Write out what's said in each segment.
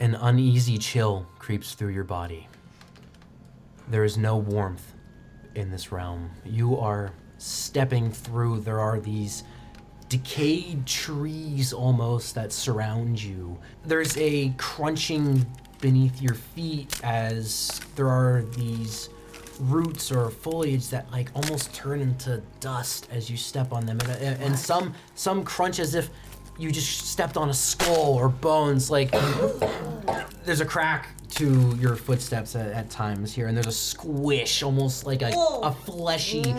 An uneasy chill creeps through your body. There is no warmth in this realm. You are stepping through. There are these decayed trees almost that surround you. There's a crunching beneath your feet as there are these roots or foliage that like almost turn into dust as you step on them, and some crunch as if you just stepped on a skull or bones. Like there's a crack to your footsteps at times here, and there's a squish, almost like a fleshy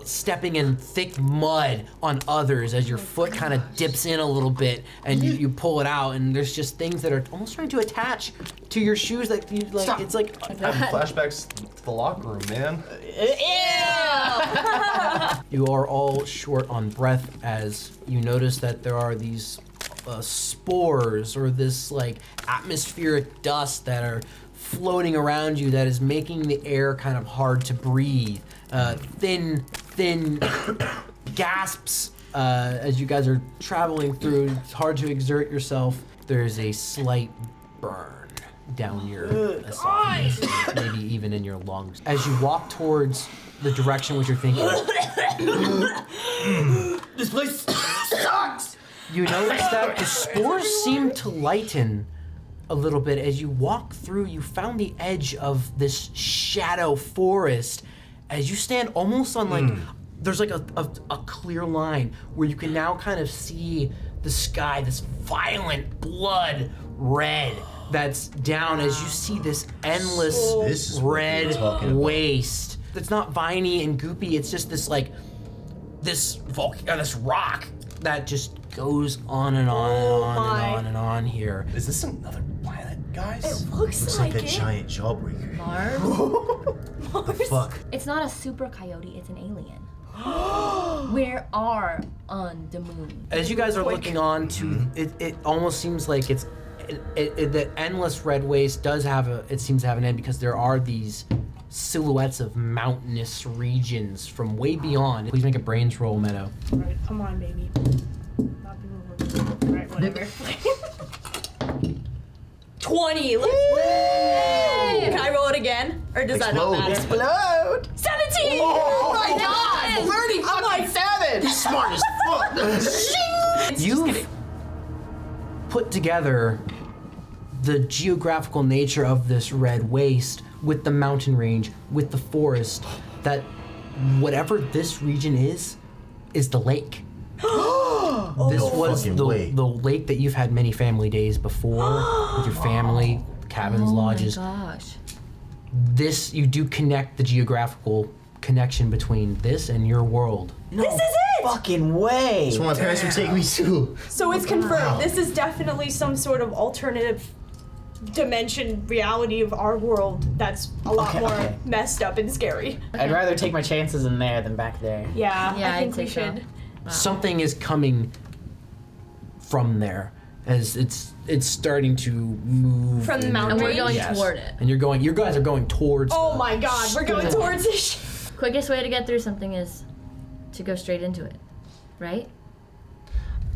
stepping in thick mud on others as your foot kind of dips in a little bit, and you pull it out, and there's just things that are almost trying to attach to your shoes that you like. Stop. It's like I'm having flashbacks to the locker room, man. You are all short on breath as you notice that there are these spores or this like atmospheric dust that are floating around you that is making the air kind of hard to breathe. Thin gasps as you guys are traveling through. It's hard to exert yourself. There's a slight burn down your esophagus, maybe even in your lungs. As you walk towards the direction which you're thinking, this place sucks! You notice that the spores seem to lighten a little bit as you walk through. You found the edge of this shadow forest. As you stand almost on like, there's like a clear line where you can now kind of see the sky, this violent blood red that's down as you see this endless red waste. It's not viney and goopy, it's just this like, this rock that just goes on and on and on and on and on here. Is this another planet, guys? It looks like a it. giant jawbreaker. Mars? The fuck? It's not a super coyote, it's an alien. We are on the moon. As you guys are looking on to, it almost seems like it's, the endless red waste seems to have an end because there are these silhouettes of mountainous regions from way beyond. Please make a brains roll, Meadow. Alright, come on, baby. Alright, whatever. 20! Let's Can I roll it again? Or does that not matter? Explode! 17! Oh my god! 30 fucking 7! He's smart as fuck! You've put together the geographical nature of this red waste with the mountain range, with the forest, that whatever this region is the lake. This was the lake that you've had many family days before with your family, cabins, lodges. Oh my gosh. This, you do connect the geographical connection between this and your world. This is it! Fucking way! That's where my parents would take me to. So it's confirmed. This is definitely some sort of alternative dimension reality of our world that's a lot more messed up and scary. I'd rather take my chances in there than back there. Yeah, I think I'd we say so. should. Wow. Something is coming from there as it's starting to move From the in mountain your And we're range? going toward it. And you guys are going towards. Oh my god, we're going towards this. Quickest way to get through something is to go straight into it, right?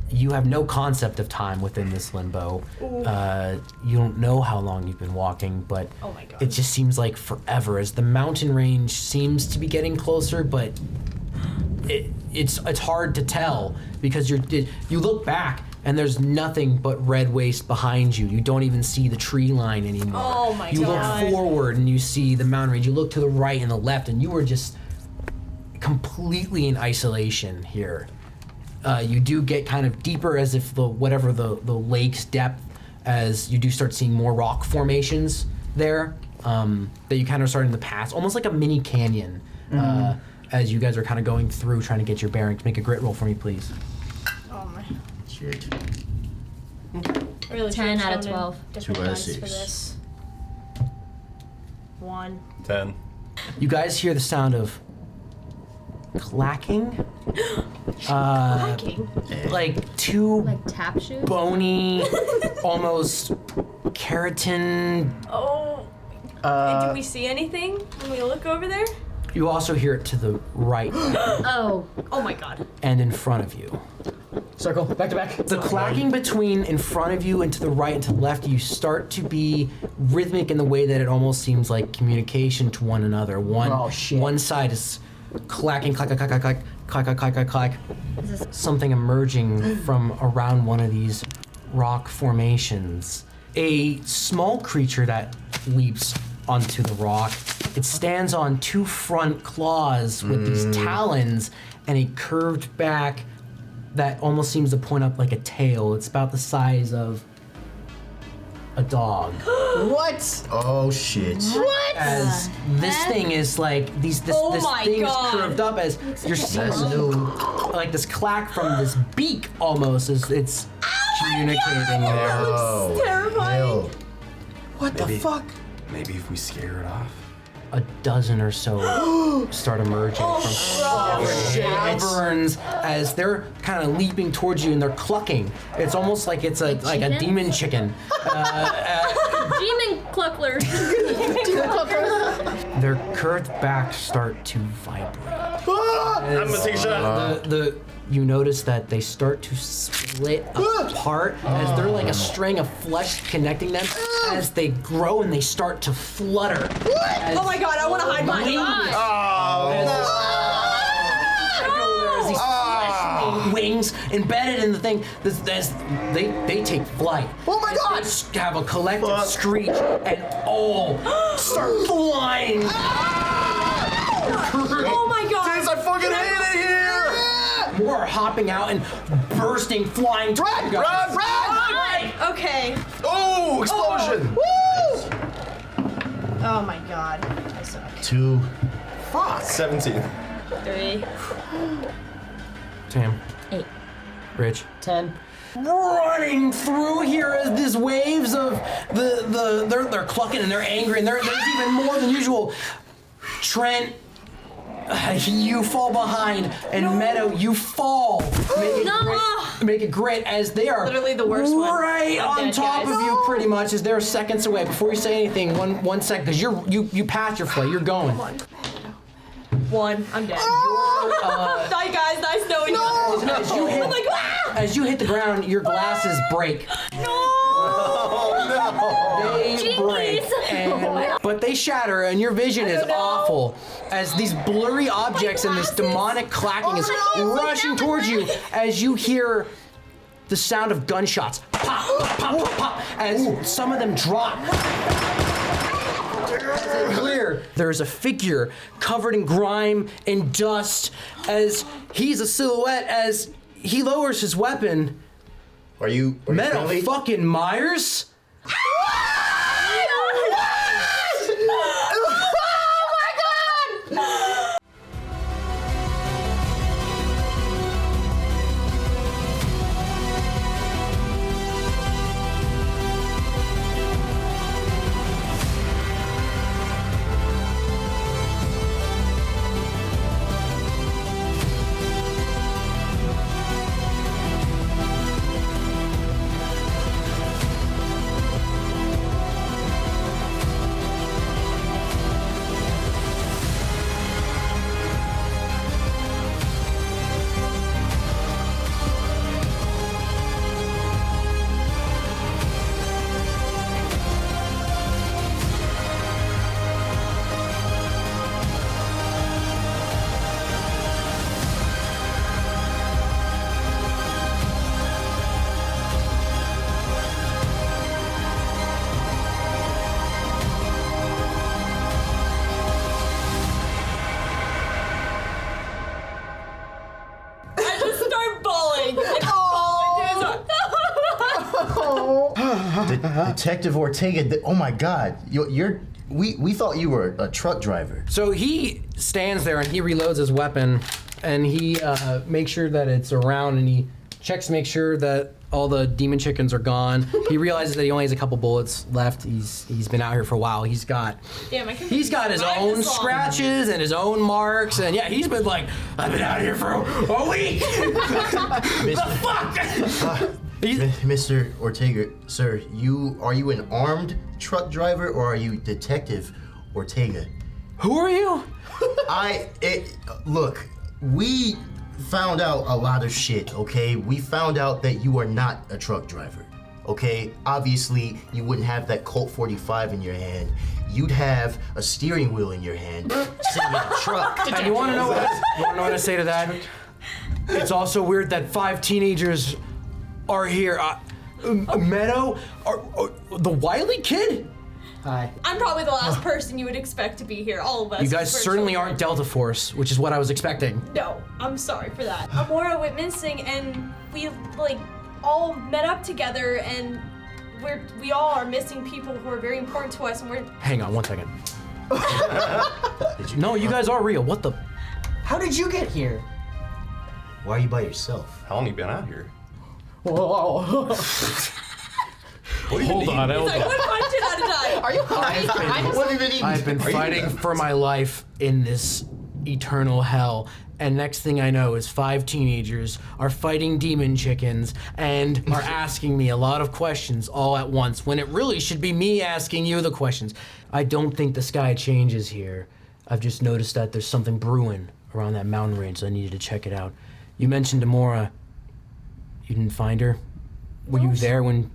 You have no concept of time within this limbo. You don't know how long you've been walking, but Oh my god. it just seems like forever as the mountain range seems to be getting closer, but it's hard to tell because you look back and there's nothing but red waste behind you. You don't even see the tree line anymore. Oh my You god. look forward and you see the mountain range. You look to the right and the left and you are just completely in isolation here. You do get kind of deeper as if the lake's depth, as you do start seeing more rock formations there that you kind of starting to pass, almost like a mini canyon. As you guys are kind of going through trying to get your bearings. Make a grit roll for me, please. Oh my. Shit. Really 10 out of should've 12. chosen different 2 out of dice for 6. this. 1. 10. You guys hear the sound of clacking. Hacking. Like two Like tap shoes? bony, almost keratin. Oh. Do we see anything when we look over there? You also hear it to the right Oh. Oh my god. and in front of you. Circle, back to back. The clacking between in front of you and to the right and to the left, you start to be rhythmic in the way that it almost seems like communication to one another. One side is clacking, clack, clack, clack, clack, clack, clack, clack, clack, clack. Something emerging from around one of these rock formations. A small creature that leaps onto the rock. It stands on two front claws with these talons and a curved back that almost seems to point up like a tail. It's about the size of a dog. What? Oh shit. What? As this thing is like this my thing God. is curved up as you're seeing That's new. like this clack from this beak almost as it's communicating there. Oh, terrifying. hell. What the fuck? Maybe if we scare it off. A dozen or so start emerging from caverns as they're kind of leaping towards you and they're clucking. It's almost like it's a chickens? demon chicken. Demon Clucklers. Their curved backs start to vibrate. I'm gonna take a shot. You notice that they start to split apart as they're like a string of flesh connecting them as they grow and they start to flutter. Oh my god, I want to hide behind There's these flesh wings embedded in the thing. They take flight. Oh my god! They have a collective screech and all start flying. Oh my god. I fucking hate it here! More are hopping out and bursting, flying towards you guys. Run! Okay. Oh, explosion! Oh my god. I suck. 2. 17. 3. Tam. 8. Rich. 10. Running through here as these waves of they're clucking and they're angry and there's even more than usual. Trent, you fall behind, and Meadow, you fall. Make it great as they are Literally the worst one. right I'm on dead, top guys. of you, pretty much, as they're seconds away. Before you say anything, one second, because you passed your flight, you're going. 1. I'm dead. Bye guys, nice knowing you. As you hit, I'm like, ah! as you hit the ground, your glasses break. They break, but they shatter, and your vision is awful as these blurry objects and this demonic clacking is rushing towards you as you hear the sound of gunshots. Pop, pop, pop, pop, pop, as some of them drop. Clear. There's a figure covered in grime and dust as he's a silhouette as he lowers his weapon. Are you Meadow friendly? fucking Myers? Detective Ortega, oh my God, we thought you were a truck driver. So he stands there and he reloads his weapon and he makes sure that it's around and he checks to make sure that all the demon chickens are gone. He realizes that he only has a couple bullets left. He's been out here for a while. He's got his own scratches and his own marks, and yeah, he's been like, I've been out here for a week. The fuck? Mr. Ortega, sir, are you an armed truck driver or are you Detective Ortega? Who are you? Look, we found out a lot of shit, okay? We found out that you are not a truck driver, okay? Obviously, you wouldn't have that Colt 45 in your hand. You'd have a steering wheel in your hand, sitting in a truck. And you want to know what I say to that? It's also weird that 5 teenagers are here. Meadow, the Wiley kid? Hi. I'm probably the last person you would expect to be here. All of us. You guys We're certainly children. aren't Delta Force, which is what I was expecting. No, I'm sorry for that. Amora went missing, and we all met up together, and we all are missing people who are very important to us, and we're. Hang on 1 second. No, you guys are real. What the? How did you get here? Why are you by yourself? How long you been out here? Whoa. Hold on, He's like, what if I did how to die? Are you high? I've been fighting for my life in this eternal hell, and next thing I know is 5 teenagers are fighting demon chickens and are asking me a lot of questions all at once, when it really should be me asking you the questions. I don't think the sky changes here. I've just noticed that there's something brewing around that mountain range, so I needed to check it out. You mentioned Amora. You didn't find her? Were you there when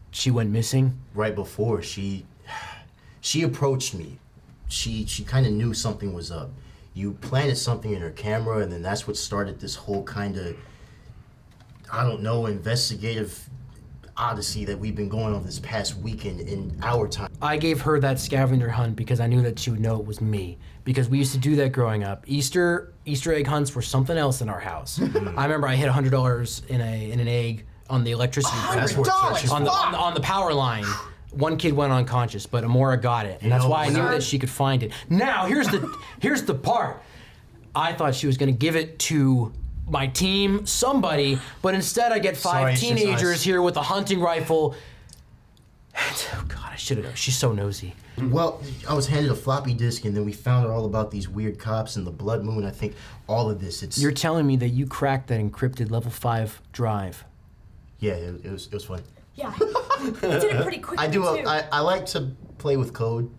she went missing? Right before she approached me. She kind of knew something was up. You planted something in her camera, and then that's what started this whole kind of, I don't know, investigative odyssey that we've been going on this past weekend in our time. I gave her that scavenger hunt because I knew that she would know it was me. Because we used to do that growing up. Easter egg hunts were something else in our house. I remember I hit $100 in an egg on the electricity $100? on the power line. One kid went unconscious, but Amora got it, and that's why I knew that she could find it. Now here's the part. I thought she was going to give it to my team, somebody, but instead I get 5 teenagers here with a hunting rifle. Oh God, I should have known. She's so nosy. Well, I was handed a floppy disk, and then we found out all about these weird cops and the Blood Moon. I think all of this. You're telling me that you cracked that encrypted level 5 drive? Yeah, it was fun. Yeah. You did it pretty quickly, I do. too. I like to play with code.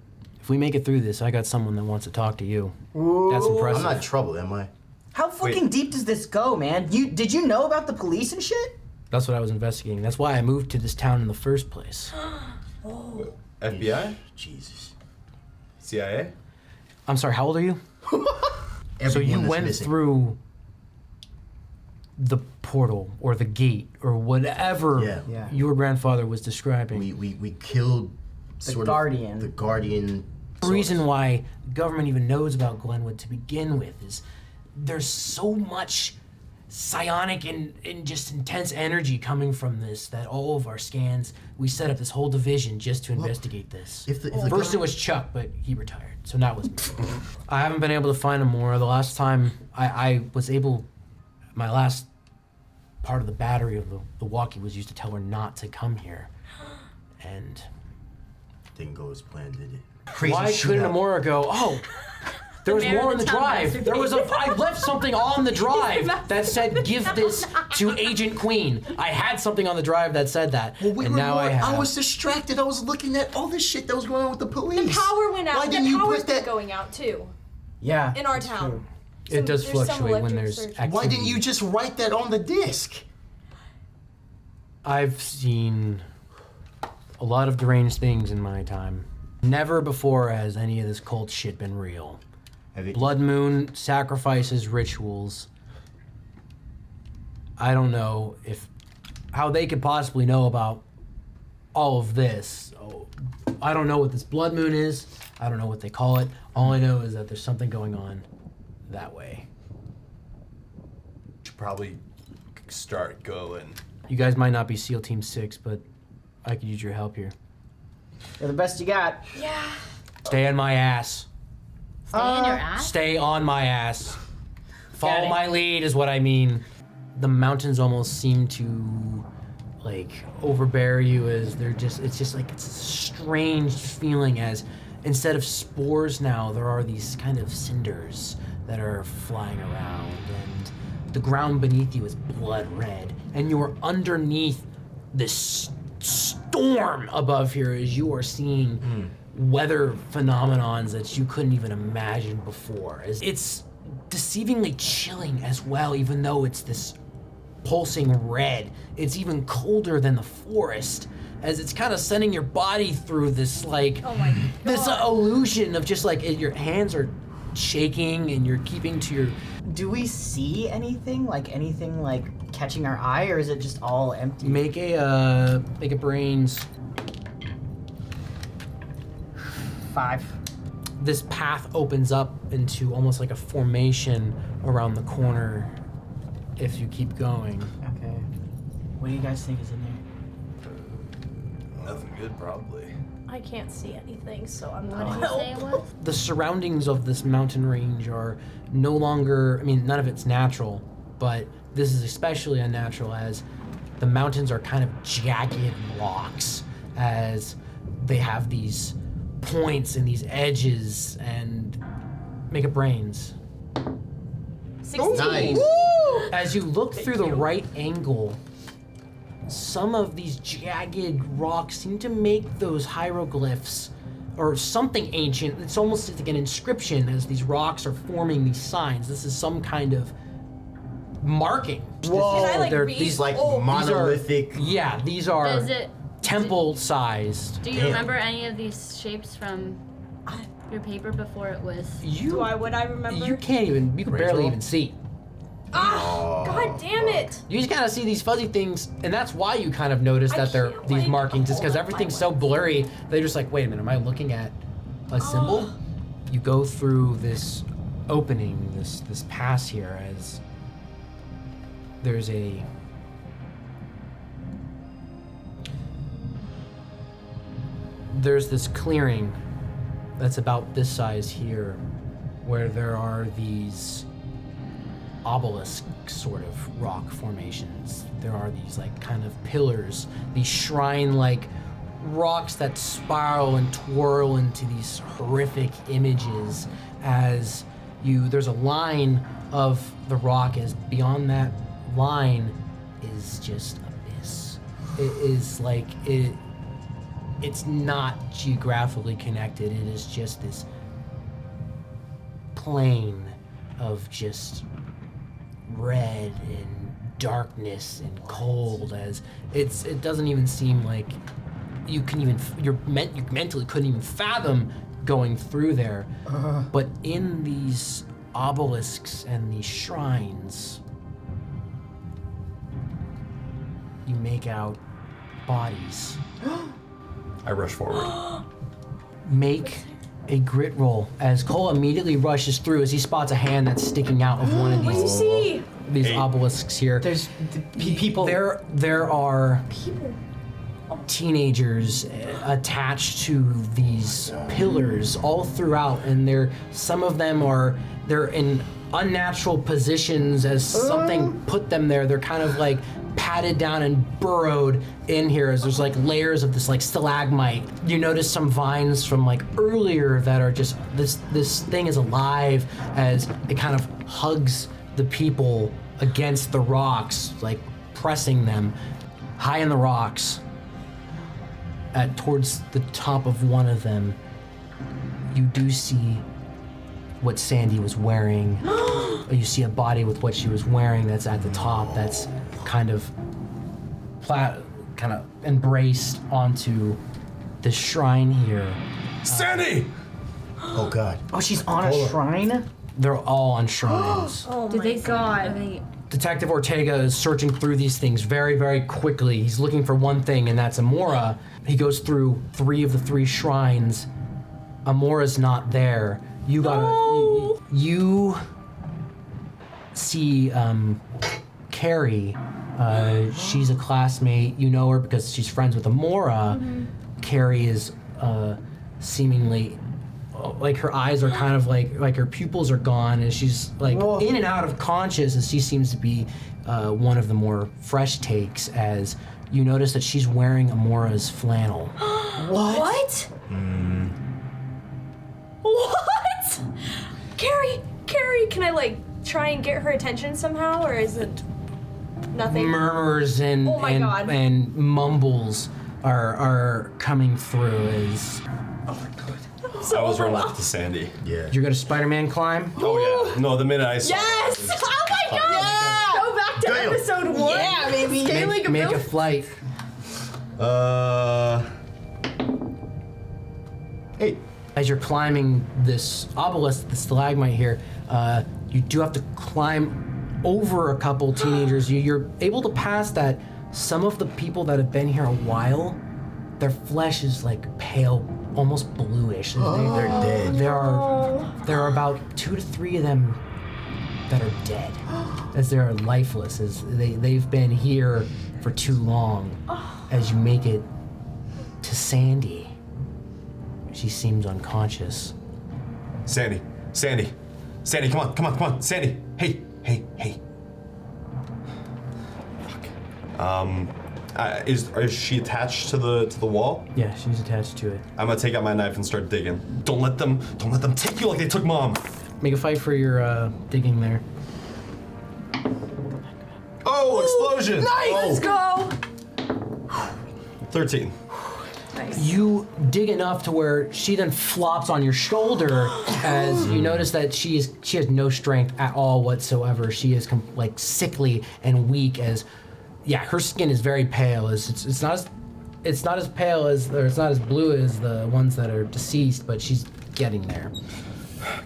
If we make it through this, I got someone that wants to talk to you. That's impressive. I'm not trouble, am I? How fucking deep does this go, man? Did you know about the police and shit? That's what I was investigating. That's why I moved to this town in the first place. FBI? Jesus. CIA? I'm sorry, how old are you? So you Everyone that's went missing. through the portal or the gate or whatever Yeah. your grandfather was describing. We killed The Guardian. The Guardian. The reason why the government even knows about Glenwood to begin with is there's so much psionic and just intense energy coming from this that all of our scans, we set up this whole division just to investigate this. If the First it was Chuck, but he retired, so now it's me. I haven't been able to find him more. The last time I was able, my last part of the battery of the walkie was used to tell her not to come here. And didn't go as planned, did it? why couldn't Amora go, oh, there was more on the drive. There was I left something on the drive that said, give this to Agent Queen. I had something on the drive that said that, and now I have. I was distracted. I was looking at all this shit that was going on with the police. The power went out. Why The didn't you power's put been that? going out, too, Yeah. in our that's town. true. It does There's some fluctuate when electric there's surge. activity. Why didn't you just write that on the disc? I've seen a lot of deranged things in my time. Never before has any of this cult shit been real. Blood moon, sacrifices, rituals. I don't know how they could possibly know about all of this. I don't know what this blood moon is. I don't know what they call it. All I know is that there's something going on that way. Should probably start going. You guys might not be SEAL Team 6, but I could use your help here. You're the best you got. Yeah. Stay on my ass. Stay in your ass? Stay on my ass. Follow it. my lead is what I mean. The mountains almost seem to overbear you as it's a strange feeling as instead of spores now, there are these kind of cinders that are flying around and the ground beneath you is blood red and you are underneath this storm above here as you are seeing weather phenomenons that you couldn't even imagine before. It's deceivingly chilling as well, even though it's this pulsing red. It's even colder than the forest, as it's kind of sending your body through this like Oh my god. this illusion of just like your hands are shaking and you're keeping to your. Do we see anything like catching our eye, or is it just all empty? Make a brains. 5. This path opens up into almost like a formation around the corner if you keep going. Okay. What do you guys think is in there? Nothing good, probably. I can't see anything, so I'm What not did you say it help. was? The surroundings of this mountain range are no longer, I mean, none of it's natural, but this is especially unnatural as the mountains are kind of jagged rocks, as they have these points and these edges. And make a brains. 16. Nice. As you look through the right angle, some of these jagged rocks seem to make those hieroglyphs or something ancient. It's almost like an inscription as these rocks are forming these signs. This is some kind of marking. Whoa, Can I, like, they're read? these like Oh. monolithic. Yeah, these are Is it? temple-sized. Do you Damn. remember any of these shapes from your paper before it was? Would I remember? You can't even, you can barely Rachel? even see. Ah! God damn it! You just kind of see these fuzzy things, and that's why you kind of notice I that they're can't, these like, markings, is because hold up my everything's so blurry. They're just like, wait a minute, am I looking at a symbol? You go through this opening, this pass here, as there's this clearing that's about this size here, where there are these obelisk sort of rock formations. There are these like kind of pillars, these shrine-like rocks that spiral and twirl into these horrific images as there's a line of the rock, as beyond that line is just abyss. It is like it's not geographically connected. It is just this plane of just red and darkness and cold, as it doesn't even seem like you mentally couldn't even fathom going through there. But in these obelisks and these shrines, you make out bodies. I rush forward. Make a grit roll as Cole immediately rushes through as he spots a hand that's sticking out of one of What do you see? these 8. obelisks here. There's people. There are People. teenagers attached to these pillars all throughout, and some of them they're in unnatural positions as something put them there. They're kind of like patted down and burrowed in here, as there's like layers of this like stalagmite. You notice some vines from like earlier that are just this thing is alive as it kind of hugs the people against the rocks, like pressing them high in the rocks. Towards the top of one of them, you do see what Sandy was wearing. You see a body with what she was wearing that's at the top, that's kind of embraced onto the shrine here. Sandy! Oh God. Oh, she's on a shrine? They're all on shrines. Oh Did my they god. Are they, Detective Ortega is searching through these things very, very quickly. He's looking for one thing, and that's Amora. He goes through 3 of the 3 shrines. Amora's not there. You see Carrie. She's a classmate. You know her because she's friends with Amora. Carrie is seemingly like her eyes are kind of like her pupils are gone, and she's like in and out of conscious, as she seems to be one of the more fresh takes, as you notice that she's wearing Amora's flannel. What? What? Carrie, can I like try and get her attention somehow, or is it nothing? Murmurs and Oh my God. and mumbles are coming through as so I was running overwhelmed. up to Sandy. Yeah. You're gonna Spider-Man climb? Oh yeah. No, the minute I saw Yes! Oh my god! Go back to Damn. episode 1. Yeah, baby. Scaling a Make a building. flight. 8. As you're climbing this obelisk, the stalagmite here, you do have to climb over a couple teenagers. You're able to pass that. Some of the people that have been here a while, their flesh is like pale, almost bluish. They're dead. There are about 2 to 3 of them that are dead, as they are lifeless, as they've been here for too long. As you make it to Sandy, she seems unconscious. Sandy, come on, Sandy. Hey. Fuck. Is she attached to the wall? Yeah, she's attached to it. I'm gonna take out my knife and start digging. Don't let them take you like they took Mom. Make a fight for your digging there. Oh, explosion! Let's go! 13. Nice. You dig enough to where she then flops on your shoulder as you notice that she has no strength at all whatsoever. She is like sickly and weak as, yeah, her skin is very pale. It's not as pale as, or it's not as blue as the ones that are deceased, but she's getting there.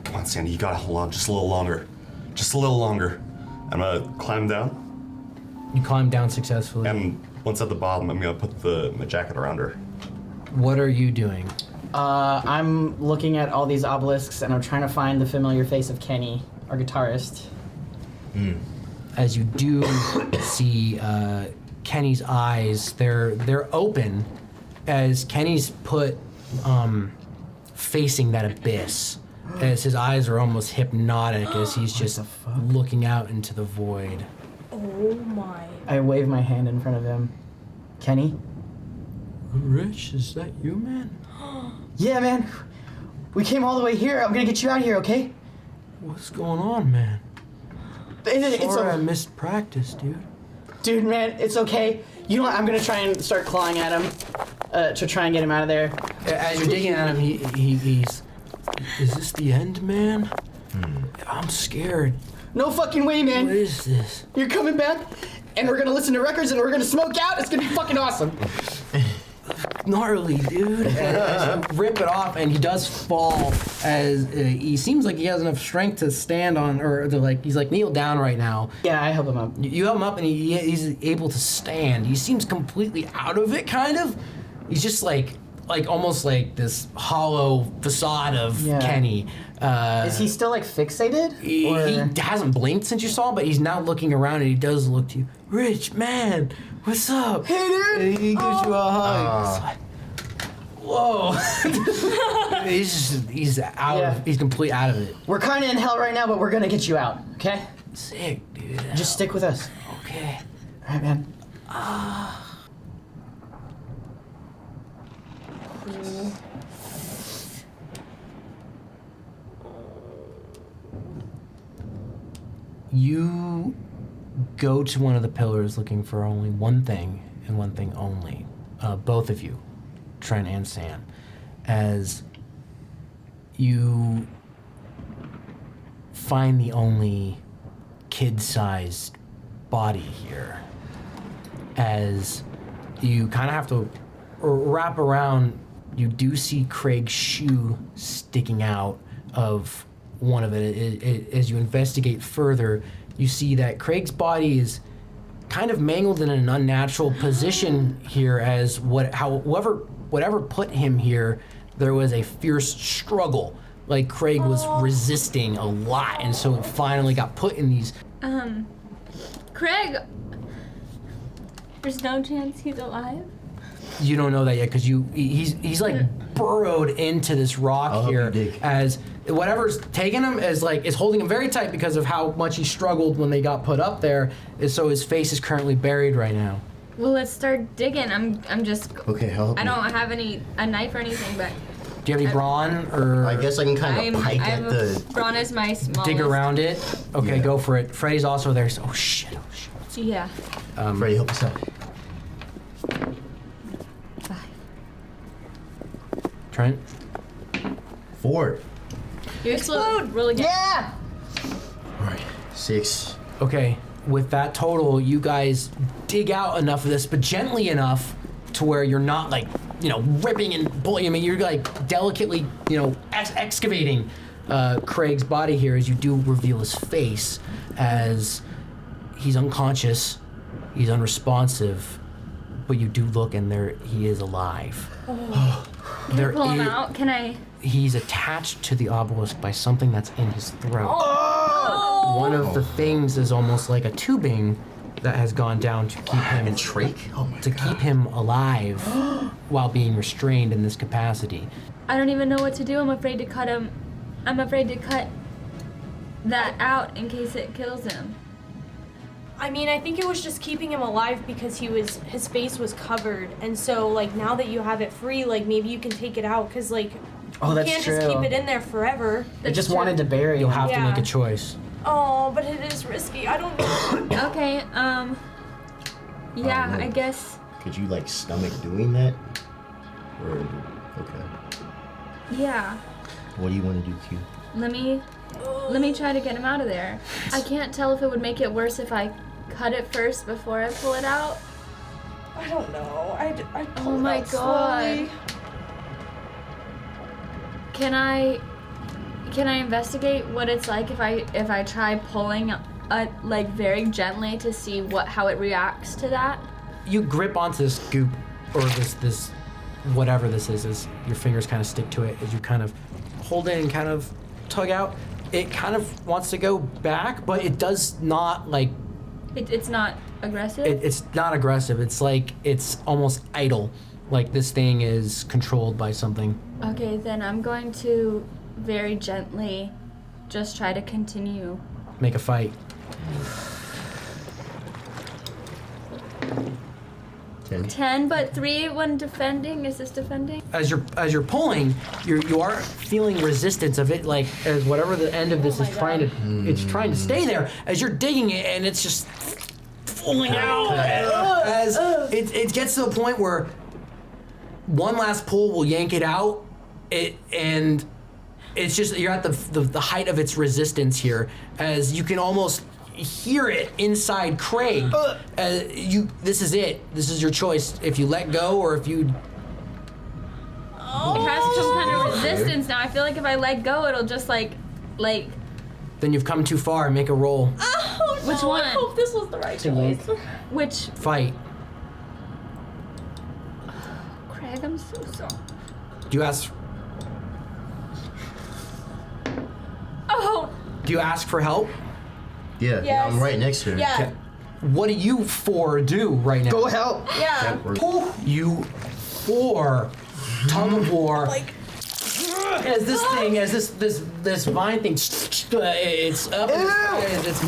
Come on, Sandy, you gotta hold on just a little longer. Just a little longer. I'm gonna climb down, You climb down successfully. and once at the bottom, I'm gonna put my jacket around her. What are you doing? I'm looking at all these obelisks and I'm trying to find the familiar face of Kenny, our guitarist. As you do see Kenny's eyes, they're open as Kenny's put facing that abyss. As his eyes are almost hypnotic as he's just looking out into the void. Oh my. I wave my hand in front of him. Kenny? Rich, is that you, man? Yeah, man. We came all the way here. I'm gonna get you out of here, okay? What's going on, man? It's Sorry I okay. missed practice, dude. Dude, man, it's okay. You know what? I'm gonna try and start clawing at him to try and get him out of there. As you're digging at him, he's... Is this the end, man? I'm scared. No fucking way, man. What is this? You're coming back, and we're gonna listen to records, and we're gonna smoke out. It's gonna be fucking awesome. Gnarly, dude. As you rip it off, and he does fall as he seems like he has enough strength to stand on, or to he's like kneel down right now. Yeah, I help him up. You help him up, and he's able to stand. He seems completely out of it, kind of. He's just like almost like this hollow facade of Yeah. Kenny. Is he still like fixated? He Or- hasn't blinked since you saw him, but he's now looking around, and he does look to you. Rich, man, what's up? Hey, dude. And he gives you a hug. It's like, whoa. he's out. Yeah. He's complete out of it. We're kind of in hell right now, but we're gonna get you out, okay? Sick, dude. Just stick with us. Okay. All right, man. You go to one of the pillars looking for only one thing and one thing only. Both of you, Trent and Sam, as you find the only kid-sized body here. As you kind of have to wrap around, you do see Craig's shoe sticking out of one of it. As you investigate further, you see that Craig's body is kind of mangled in an unnatural position here, as whatever put him here, there was a fierce struggle. Like Craig was resisting a lot, and so it finally got put in these. Craig, there's no chance he's alive? You don't know that yet because he's like burrowed into this rock I'll help here, you dig. as whatever's taking him is holding him very tight because of how much he struggled when they got put up there. And so his face is currently buried right now. Well, let's start digging. I'm just. Okay, help I me. don't have a knife or anything, but Do you have any brawn or I guess I can kind of pike at the. brawn is my smallest. dig around it? Okay, Yeah. go for it. Freddy's also there. So, oh shit. Yeah. Freddy, help us out. 5. Trent, 4. You explode. Roll again. Yeah! All right. 6. Okay, with that total, you guys dig out enough of this, but gently enough to where you're not like, ripping and pulling. I mean, you're like delicately, excavating Craig's body here as you do reveal his face, as he's unconscious, he's unresponsive, but you do look and he is alive. Can I pull him out? Can I? He's attached to the obelisk by something that's in his throat. Oh! One of the things is almost like a tubing that has gone down to keep him And trach? Oh my to keep him alive while being restrained in this capacity. I don't even know what to do. I'm afraid to cut him. I'm afraid to cut that out in case it kills him. I mean, I think it was just keeping him alive because his face was covered, and so like now that you have it free, like maybe you can take it out because like Oh, you that's can't true. just keep it in there forever. I just true. wanted to bury You'll him. have to make Yeah. a choice. Oh, but it is risky. I don't know. Okay. Yeah. no. I guess. Could you like stomach doing that? Or okay. Yeah. What do you want to do, Q? Let me try to get him out of there. I can't tell if it would make it worse if I cut it first before I pull it out. I don't know. I pull Oh it my out slowly. God. Can I investigate what it's like if I try pulling like very gently to see how it reacts to that? You grip onto this goop or this whatever this is as your fingers kind of stick to it as you kind of hold it and kind of tug out. It kind of wants to go back, but it does not like It's not aggressive. it's not aggressive. It's like it's almost idle. Like this thing is controlled by something. Okay, then I'm going to very gently just try to continue. Make a fight. 10, but 3 when defending. Is this defending? As you're pulling, you are feeling resistance of it, like as whatever the end of this is trying to stay there. As you're digging it, and it's just pulling out. As it gets to a point where one last pull will yank it out. And it's just you're at the height of its resistance here, as you can almost hear it inside Craig. This is it. This is your choice. If you let go or if you. It has some kind of resistance now. I feel like if I let go, it'll just like. Then you've come too far. Make a roll. Oh, Which no, one? I hope this was the right Too late. choice. Which Fight. Craig, I'm so sorry. Do you ask? Oh, Do you ask for help? Yeah, Yes. I'm right next to her. yeah, What do you four do right now? Go help! yeah. You four tug of war. Like, As this vine thing, it's up.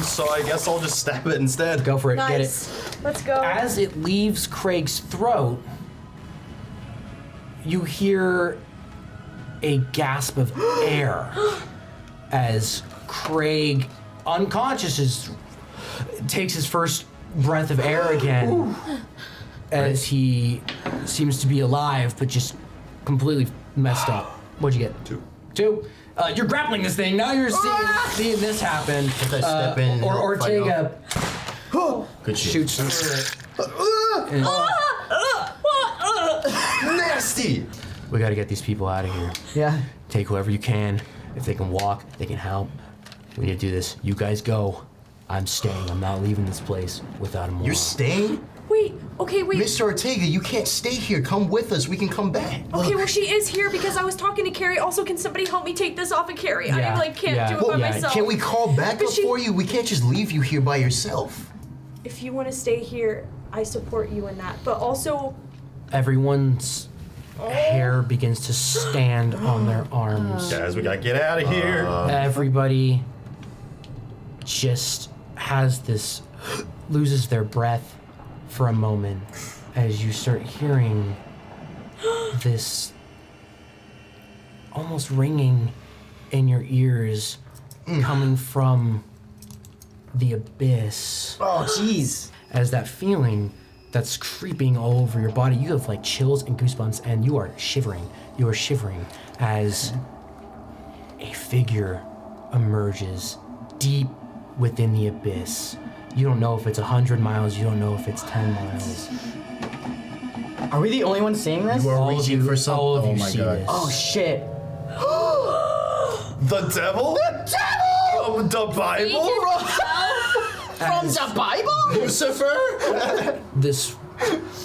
So I guess I'll just stab it instead. Go for it. Get it. nice. Let's go. As it leaves Craig's throat, you hear a gasp of air as Craig, unconscious, takes his first breath of air again as he seems to be alive, but just completely messed up. What'd you get? 2. 2. You're grappling this thing. Now you're seeing this happen. If I step in and or help fight Ortega Good shit. shoots through it. And Nasty! we gotta get these people out of here. Yeah. Take whoever you can. If they can walk, they can help. We need to do this. You guys go. I'm staying. I'm not leaving this place without a moron. You're staying? Wait. Okay. Wait. Mr. Ortega, you can't stay here. Come with us. We can come back. Okay, Look. well, she is here because I was talking to Carrie. Also, can somebody help me take this off of Carrie? Yeah, I can't yeah, do it by yeah. myself. Can we call backup But she- for you? We can't just leave you here by yourself. If you want to stay here, I support you in that. But also, Everyone's hair begins to stand on their arms. Guys, we gotta get out of here. Everybody just has this, loses their breath for a moment as you start hearing this almost ringing in your ears coming from the abyss. Oh, jeez. As that feeling that's creeping all over your body, you have like chills and goosebumps, and you are shivering. You are shivering as a figure emerges deep within the abyss. You don't know if it's 100 miles, you don't know if it's 10 miles. Are we the only ones seeing this? You are All of reaching you- for something. all of Oh you my see god. this. Oh shit. The devil? The devil! From the Bible? From the Bible? Lucifer? This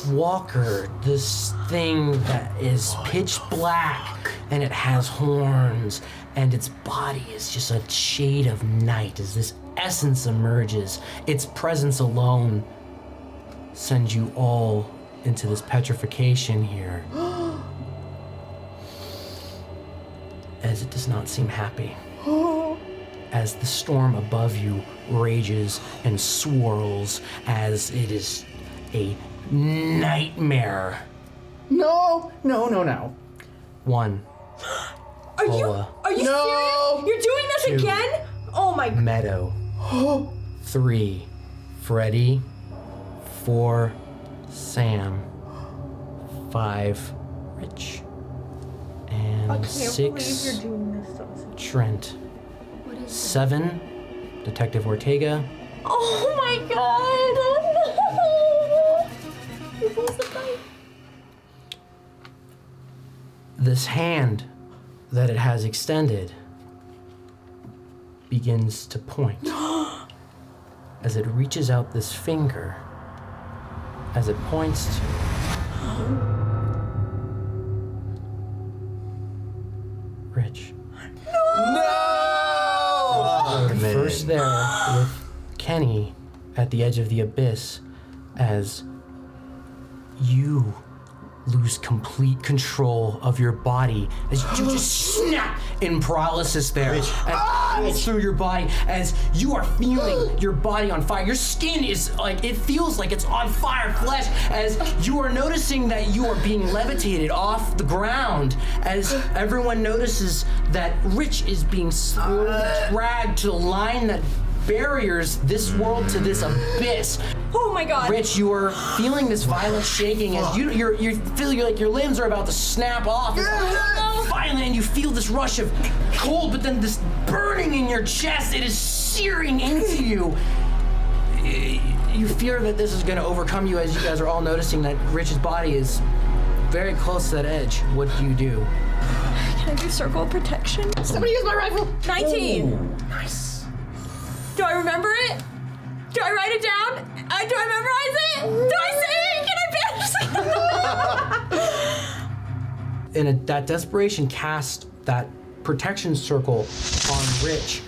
walker, this thing that is pitch black and it has horns and its body is just a shade of night as this essence emerges. Its presence alone sends you all into this petrification here. As it does not seem happy. As the storm above you rages and swirls as it is a nightmare. No. One, Are you Paula. serious? You're doing this Two. again? Oh my god. Meadow. 3, Freddy. 4, Sam. 5, Rich. And 6, doing this to us. Trent. 7, Detective Ortega. Oh my god. You're supposed to fight. This hand that it has extended begins to point as it reaches out this finger as it points to Rich. Oh, man. First there with Kenny at the edge of the abyss as you lose complete control of your body as you just snap in paralysis there and through your body as you are feeling your body on fire. Your skin is like, it feels like it's on fire, flesh, as you are noticing that you are being levitated off the ground as everyone notices that Rich is being slowly dragged to the line that barriers this world to this abyss. Oh my god. Rich, you are feeling this violent shaking as you feel like your limbs are about to snap off. Finally, and you feel this rush of cold, but then this burning in your chest. It is searing into you. You fear that this is going to overcome you as you guys are all noticing that Rich's body is very close to that edge. What do you do? Can I do circle of protection? Somebody use my rifle. 19. Nice. Do I remember it? Do I write it down? Do I memorize it? Do I say it? Can I banish it? That desperation cast that protection circle on Rich.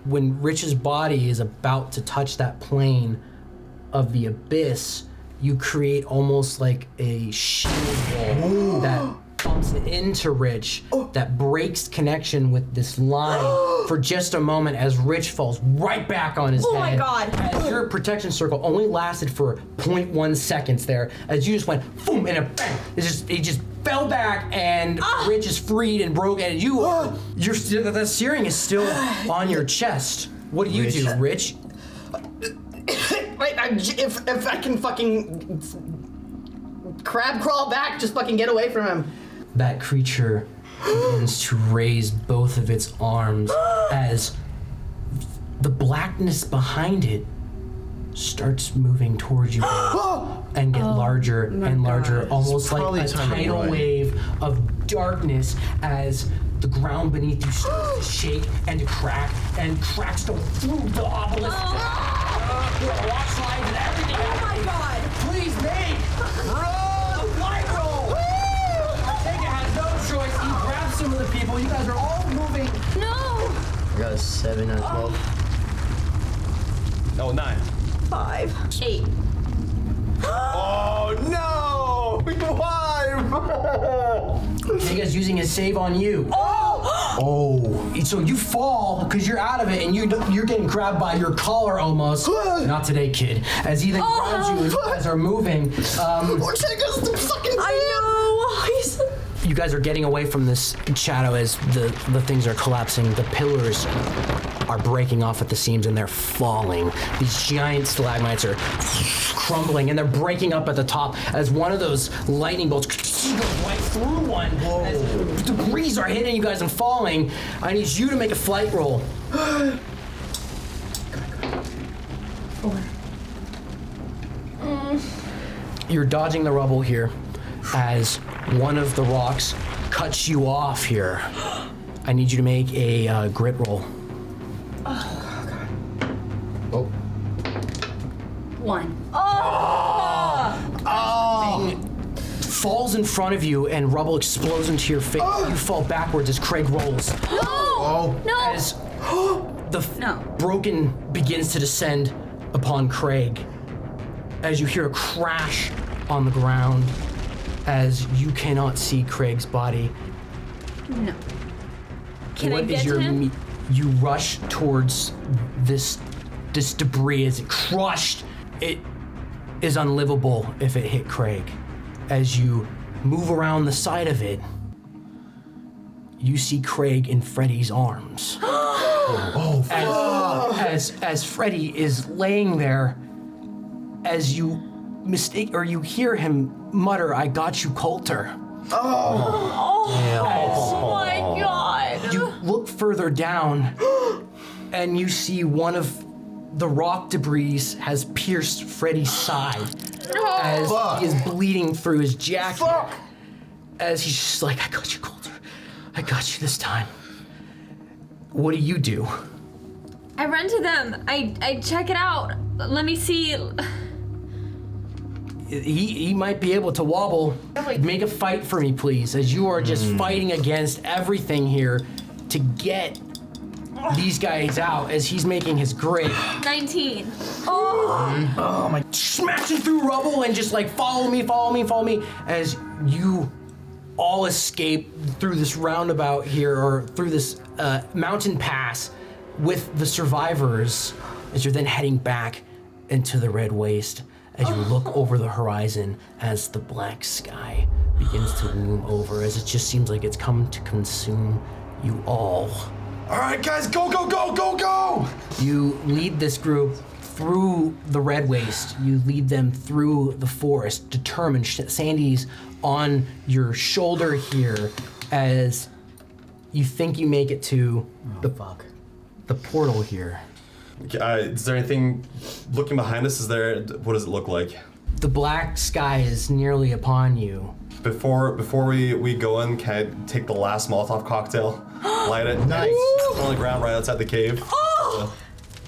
When Rich's body is about to touch that plane of the abyss, you create almost like a shield wall that bumps into Rich that breaks connection with this line for just a moment as Rich falls right back on his head. Oh my god. As your protection circle only lasted for 0.1 seconds there, as you just went boom and a bang. He just fell back and Rich is freed and broke and the searing is still on your chest. What do you do, Rich? Wait, if I can fucking crab crawl back, just fucking get away from him. That creature begins to raise both of its arms as the blackness behind it starts moving towards you and get larger and larger, almost like probably a time to tidal run. wave of darkness as the ground beneath you starts to shake and to crack and cracks go through the obelisk. Rock slides and everything. Oh my god. Please make roll, light roll. Ortega has no choice. He grabs some of the people. You guys are all moving. No. I got a 7 out of 12. Oh, 9. 5. 8. Oh, no! Why? Ortega's using his save on you. Oh! So you fall because you're out of it, and you're getting grabbed by your collar almost. Not today, kid. As he then grabs you, and you guys are moving. Ortega's the fucking I know. You guys are getting away from this shadow as the things are collapsing. The pillars are breaking off at the seams and they're falling. These giant stalagmites are crumbling and they're breaking up at the top as one of those lightning bolts goes right through one. As debris are hitting you guys and falling. I need you to make a flight roll. 4. You're dodging the rubble here as one of the rocks cuts you off here. I need you to make a grit roll. Oh. 1. Falls in front of you and rubble explodes into your face. You fall backwards as Craig rolls. Oh. No. As the No. broken begins to descend upon Craig. As you hear a crash on the ground. As you cannot see Craig's body. No. Can What I get is your to him? You rush towards this debris as it crushed. It is unlivable if it hit Craig. As you move around the side of it, you see Craig in Freddy's arms. As Freddy is laying there, as you you hear him mutter, "I got you, Coulter." Oh my god. You look further down, and you see one of the rock debris has pierced Freddy's side as he is bleeding through his jacket. As he's just like, "I got you, Coulter. I got you this time." What do? I run to them. I check it out. Let me see. He might be able to wobble. Make a fight for me, please, as you are just fighting against everything here to get these guys out as he's making his grit. 19. Oh my! Smashing through rubble and just like follow me as you all escape through this roundabout here or through this mountain pass with the survivors as you're then heading back into the Red Waste as you look over the horizon as the black sky begins to loom over as it just seems like it's come to consume you all. All right, guys, go, go, go, go, go! You lead this group through the Red Waste. You lead them through the forest, determined. Sandy's on your shoulder here as you think you make it to the portal here. Is there anything looking behind us? What does it look like? The black sky is nearly upon you. Before we go in, can I take the last Molotov cocktail, light it, Nice. on the ground right outside the cave? Oh!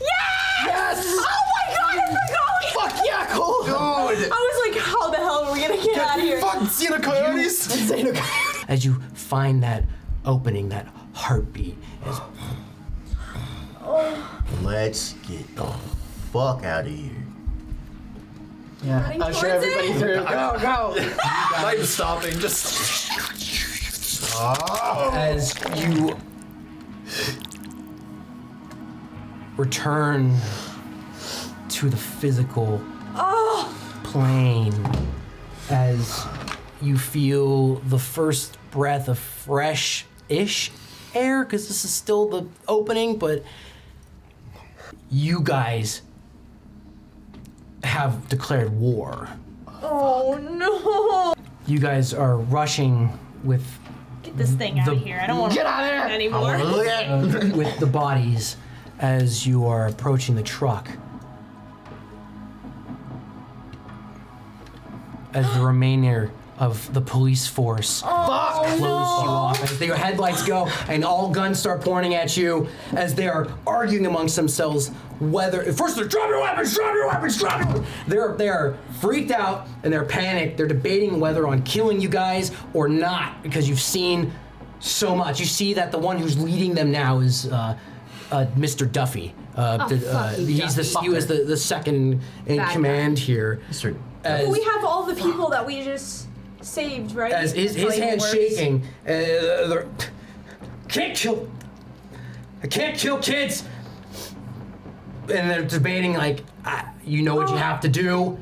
Yes! Oh my god, I forgot! Fuck yeah, Cole! Dude! I was like, how the hell are we gonna get out of here? Fuck, Xena Coyotes! As you find that opening, that heartbeat is Let's get the fuck out of here. Yeah, Running I'm sure towards everybody it? through. Go, go. Not even stopping, just... as you return to the physical plane as you feel the first breath of fresh-ish air, because this is still the opening, but you guys have declared war. Oh no! You guys are rushing with Get this thing out of here. I don't want to Get out of there! anymore. Look at with the bodies as you are approaching the truck. As the remainder of the police force close you off, as their headlights go and all guns start pointing at you, as they are arguing amongst themselves whether first they're drop your weapons, drop your weapons, drop your weapons. They are freaked out and they're panicked. They're debating whether on killing you guys or not because you've seen so much. You see that the one who's leading them now is Mr. Duffy. He was the second in Bad command here. As, We have all the people that we just saved, right? as his It's like hand's worse. shaking. I can't kill kids. And they're debating like, you know what you have to do.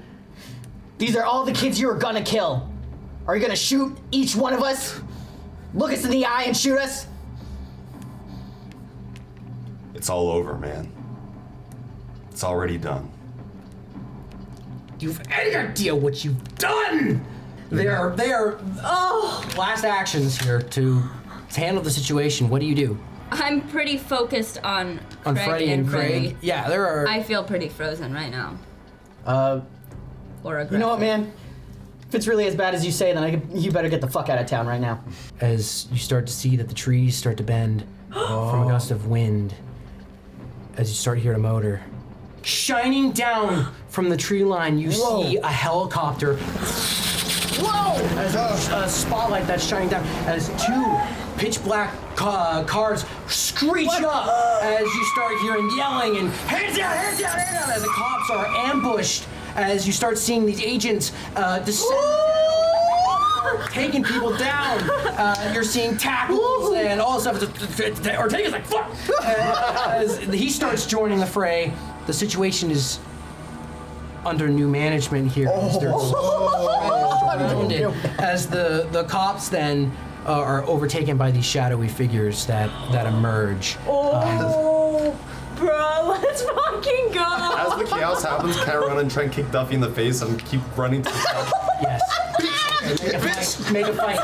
These are all the kids you were gonna kill. Are you gonna shoot each one of us? Look us in the eye and shoot us? It's all over, man. It's already done. You've any idea what you've done? They are last actions here to handle the situation. What do you do? I'm pretty focused on Freddy and Craig? Freddy. Yeah, there are. I feel pretty frozen right now. Or aggressive. You know what, man? If it's really as bad as you say, then you better get the fuck out of town right now. As you start to see that the trees start to bend from a gust of wind, as you start hearing a motor. Shining down from the tree line, you see a helicopter. Whoa! As a spotlight that's shining down, as two pitch black cars screech up as you start hearing yelling and hands down, hands down, hands down, as the cops are ambushed. As you start seeing these agents descend down, taking people down. You're seeing tackles and all this stuff. Ortega's like, fuck! As he starts joining the fray, the situation is under new management here. As the cops then are overtaken by these shadowy figures that emerge. Bro, let's fucking go! As the chaos happens, can I run and try and kick Duffy in the face and keep running to the top? Yes. Make a fight.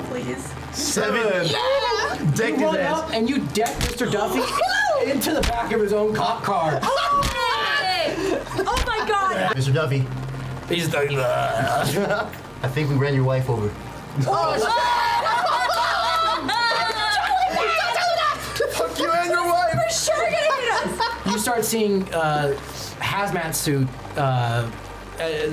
Please. 7. You run up and you deck Mr. Duffy into the back of his own cop car. Oh my god! Mr. Duffy, He's like, I think we ran your wife over. Fuck you and your wife! For sure gonna hit us! you start seeing hazmat suit.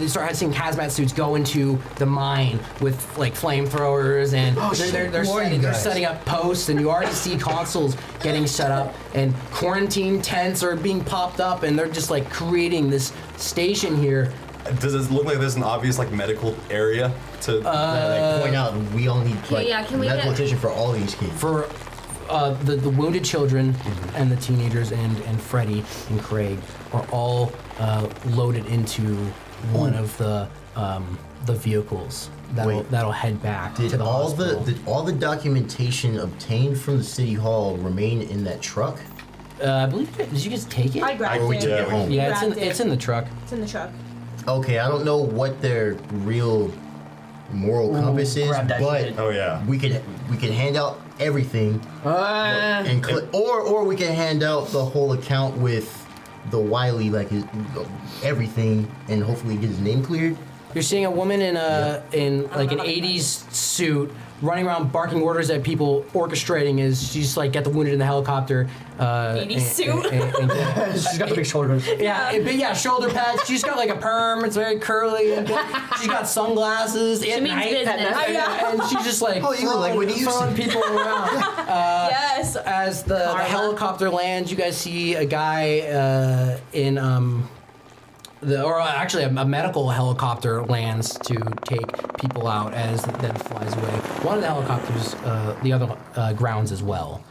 You start seeing hazmat suits go into the mine with like flamethrowers, and they're setting up posts, and you already see consoles getting set up, and quarantine tents are being popped up, and they're just like creating this station here. Does it look like there's an obvious like medical area to? They point out we all need like can we medical get- attention for all these kids. For the wounded children and the teenagers and Freddy and Craig are all loaded into one of the vehicles that'll head back to the hospital. Did all the documentation obtained from the city hall remain in that truck? I believe did you guys take it? I grabbed Or we it. took it home? Yeah, grabbed it. it's in the truck. It's in the truck. Okay, I don't know what their real moral compass is, grab that but shit. Oh yeah. we could hand out everything, and or we can hand out the whole account with the Wiley, like everything, and hopefully get his name cleared. You're seeing a woman in like an 80s suit running around barking orders at people, orchestrating as she's like got the wounded in the helicopter. 80s suit. She's got the big shoulders. Yeah, shoulder pads. She's got like a perm. It's very curly. And she's got sunglasses. She means business. And she's just like Oh, you look like Whitney throwing Houston. people around. Yes. As the helicopter lands, you guys see a guy in actually a medical helicopter lands to take people out as it then flies away. One of the helicopters, the other grounds as well.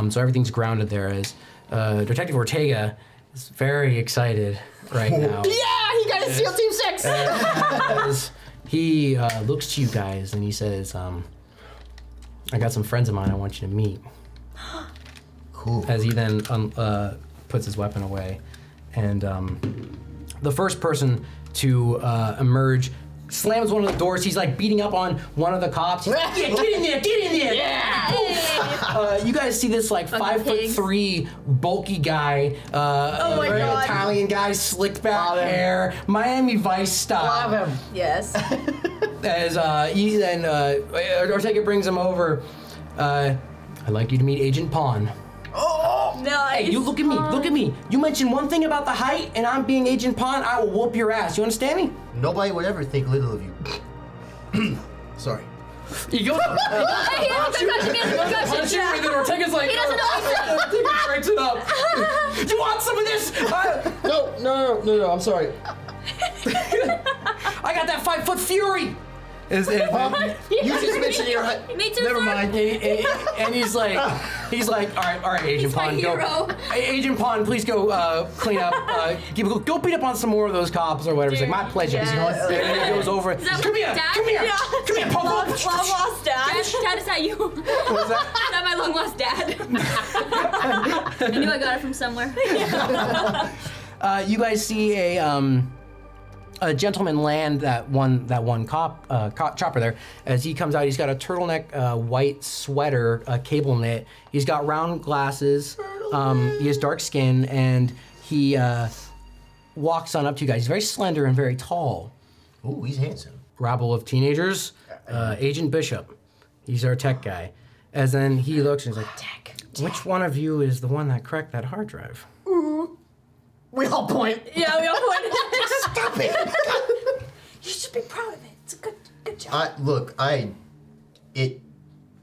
So everything's grounded there as Detective Ortega is very excited right now. Yeah, he got a SEAL Team 6! As he looks to you guys and he says, I got some friends of mine I want you to meet. Cool. As he then puts his weapon away. And the first person to emerge slams one of the doors. He's like beating up on one of the cops. Yeah, get in there, get in there! Yeah! You guys see this like Fucking pigs. 5'3" bulky guy, Oh my very God. Italian guy, slicked back Love him. hair, Miami Vice style. Love him. Yes. As he then Ortega brings him over. I'd like you to meet Agent Pawn. Nice. Hey, you look at me, look at me. You mentioned one thing about the height, and I'm being Agent Pawn. I will whoop your ass. You understand me? Nobody would ever think little of you. Sorry. You go. He has a concussion, he has a concussion. Punch you, and then Ortega's like, He doesn't know he's Ortega breaks it up. You want some of this? No, I'm sorry. I got that 5-foot fury. You just mentioned your height. Me too, Never sir. mind. And he's like, all right, Agent He's my Pawn, go. hero. Agent Pawn, please go clean up. Go beat up on some more of those cops or whatever. He's like, my pleasure. Yes. And he goes over. that Come here, Dad? come here, Yeah. come here, Popo. Love lost dad. Dad, glad it's not you. What's that? It's not my long lost dad. I knew I got it from somewhere. You guys see a gentleman land that one chopper there. As he comes out, he's got a turtleneck white sweater, cable knit. He's got round glasses. He has dark skin, and he walks on up to you guys. He's very slender and very tall. Ooh, he's handsome. Rabble of teenagers. Agent Bishop. He's our tech guy. As then he looks and he's like, Tech. Which one of you is the one that cracked that hard drive? We all point. Yeah, we all point. Stop it! You should be proud of it. It's a good job. It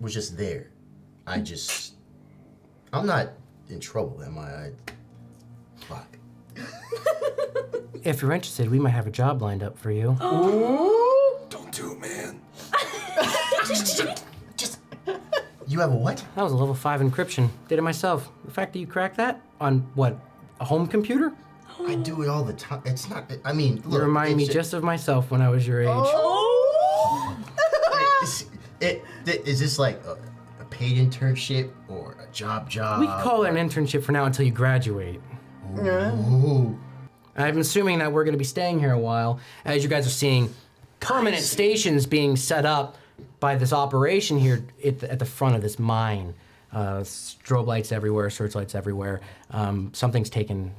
was just there. I'm not in trouble, am I? Fuck. If you're interested, we might have a job lined up for you. Don't do it, man. You have a what? That was a level 5 encryption. Did it myself. The fact that you cracked that on what, a home computer? I do it all the time. It's not. I mean, look. You remind me just of myself when I was your age. Is this like a paid internship or a job? We can call it an internship for now until you graduate. Ooh. I'm assuming that we're going to be staying here a while, as you guys are seeing permanent stations being set up by this operation here at the front of this mine. Strobe lights everywhere, searchlights everywhere. Something's taken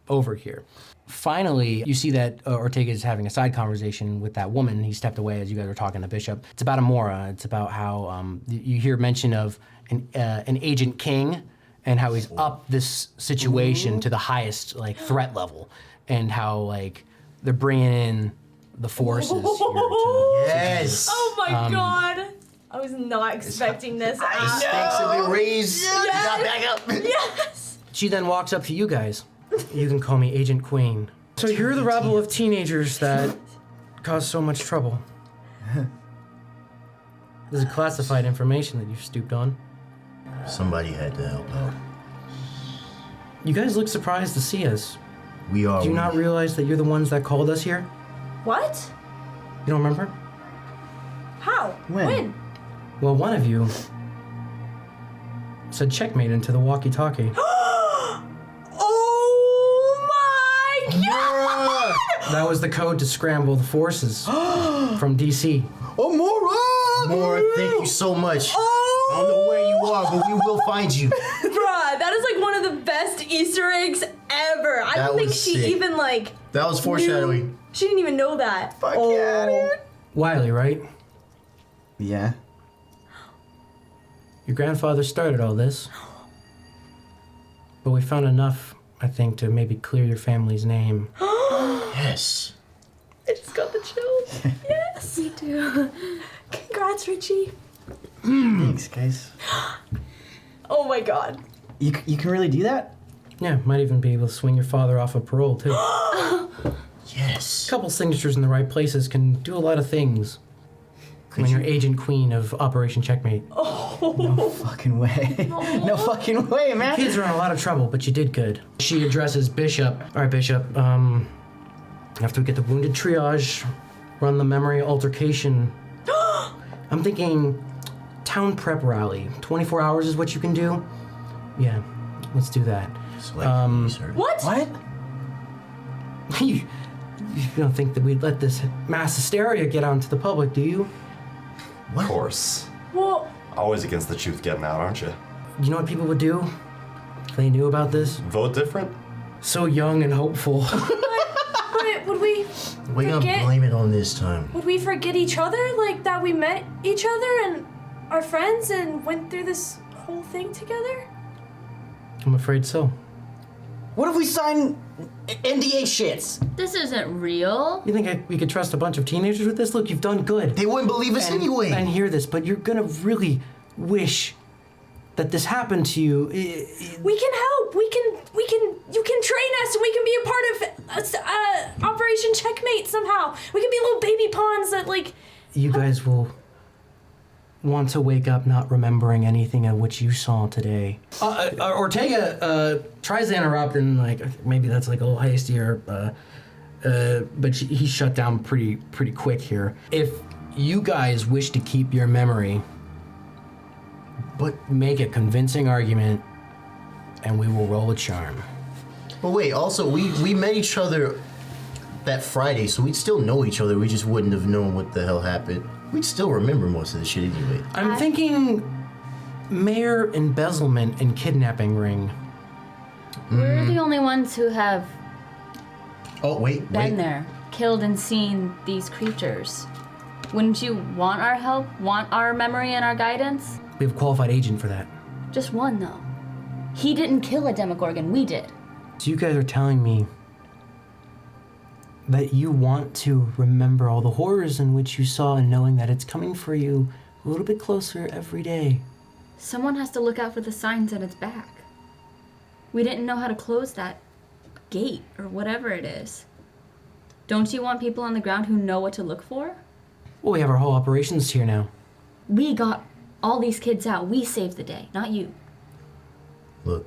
over here. Finally, you see that Ortega is having a side conversation with that woman. He stepped away as you guys were talking to Bishop. It's about Amora. It's about how you hear mention of an Agent King and how he's up this situation to the highest threat level, and how they're bringing in the forces here to Yes. Oh my god. I was not expecting this. The stakes have been raised. Yes. You got back up. Yes. She then walks up to you guys. You can call me Agent Queen. So you're the rabble of teenagers that caused so much trouble. This is classified information that you've stooped on. Somebody had to help out. You guys look surprised to see us. We are. Do you not realize that you're the ones that called us here? What? You don't remember? How? When? Well, one of you said checkmate into the walkie-talkie. Oh my god! That was the code to scramble the forces from DC. Mora, thank you so much. I don't know where you are, but we will find you. Bruh, that is one of the best Easter eggs ever. I That don't think was she sick. even That was foreshadowing. She didn't even know that. Fuck yeah, dude. Wiley, right? Yeah. Your grandfather started all this. But we found enough, I think, to maybe clear your family's name. Yes. I just got the chills. Yes. Me too. Congrats, Richie. Thanks, guys. Oh my god. You can really do that? Yeah, might even be able to swing your father off of parole, too. Yes. A couple signatures in the right places can do a lot of things. When you're Agent Queen of Operation Checkmate. No fucking way. No fucking way, man. Kids are in a lot of trouble, but you did good. She addresses Bishop. All right, Bishop, after we get the wounded triage, run the memory altercation. I'm thinking town prep rally. 24 hours is what you can do? Yeah, let's do that. Select What? What? You don't think that we'd let this mass hysteria get out into the public, do you? Of course. Well, Always against the truth getting out, aren't you? You know what people would do if they knew about this? Vote different? So young and hopeful. but would we We're gonna forget? blame it on this time. Would we forget each other? That we met each other and our friends and went through this whole thing together? I'm afraid so. What if we sign NDA shits? This isn't real. You think we could trust a bunch of teenagers with this? Look, you've done good. They wouldn't believe us anyway. And hear this, but you're gonna really wish that this happened to you. We can help. You can train us and we can be a part of Operation Checkmate somehow. We can be little baby pawns that You guys will want to wake up not remembering anything of what you saw today. Ortega tries to interrupt and maybe that's a little hasty but he's shut down pretty quick here. If you guys wish to keep your memory, But Make a convincing argument, and we will roll a charm. wait, also we met each other that Friday, so we'd still know each other. We just wouldn't have known what the hell happened. We'd still remember most of the shit anyway. I'm thinking mayor embezzlement and kidnapping ring. We're the only ones who have Oh, wait. been there, killed and seen these creatures. Wouldn't you want our help? Want our memory and our guidance? We have a qualified agent for that. Just one, though. He didn't kill a Demogorgon, we did. So you guys are telling me that you want to remember all the horrors in which you saw and knowing that it's coming for you a little bit closer every day. Someone has to look out for the signs at its back. We didn't know how to close that gate or whatever it is. Don't you want people on the ground who know what to look for? Well, we have our whole operations here now. We got all these kids out. We saved the day, not you. Look,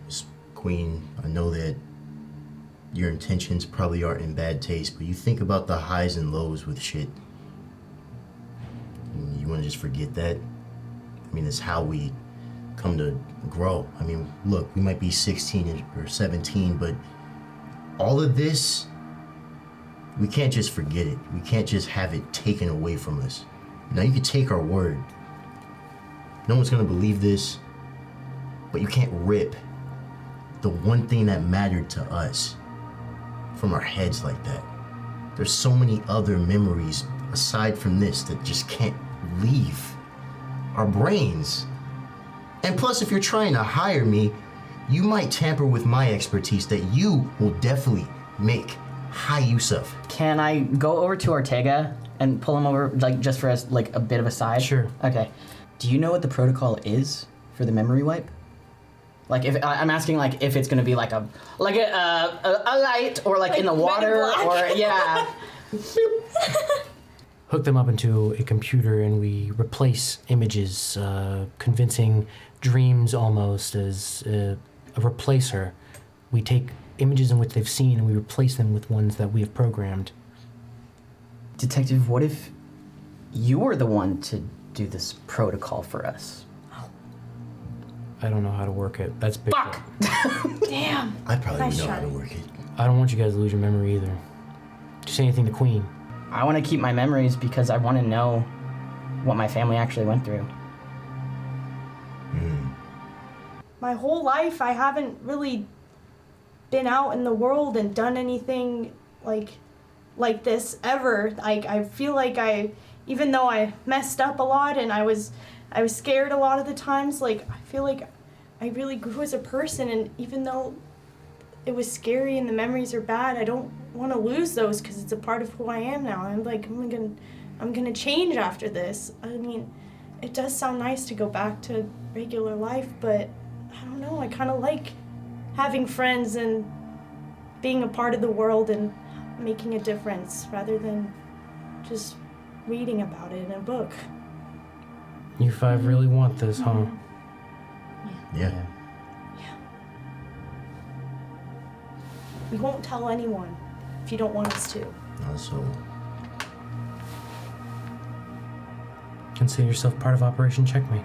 Miss Queen, I know that your intentions probably aren't in bad taste, but you think about the highs and lows with shit. You want to just forget that? I mean, it's how we come to grow. I mean, look, we might be 16 or 17, but all of this, we can't just forget it. We can't just have it taken away from us. Now, you can take our word. No one's going to believe this, but you can't rip the one thing that mattered to us from our heads like that. There's so many other memories aside from this that just can't leave our brains. And plus, if you're trying to hire me, you might tamper with my expertise that you will definitely make high use of. Can I go over to Ortega and pull him over, like, just for us, like, a bit of a side? Sure. Okay. Do you know what the protocol is for the memory wipe? Like, if I'm asking, like, if it's gonna be like a light, or like in the water, or yeah. Hook them up into a computer and we replace images, convincing dreams almost as a replacer. We take images in which they've seen and we replace them with ones that we have programmed. Detective, what if you were the one to do this protocol for us? I don't know how to work it. That's big. Fuck! Damn. I probably Nice would know how try. to work it. I don't want you guys to lose your memory either. Just say anything to Queen. I want to keep my memories because I want to know what my family actually went through. My whole life, I haven't really been out in the world and done anything like this ever. I feel like even though I messed up a lot and I was scared a lot of the times, like, I feel like I really grew as a person, and even though it was scary and the memories are bad, I don't want to lose those because it's a part of who I am now. I'm gonna change after this. I mean, it does sound nice to go back to regular life, but I don't know, I kind of like having friends and being a part of the world and making a difference rather than just reading about it in a book. You five really want this, huh? Yeah. We won't tell anyone if you don't want us to. Also, Consider yourself part of Operation Checkmate.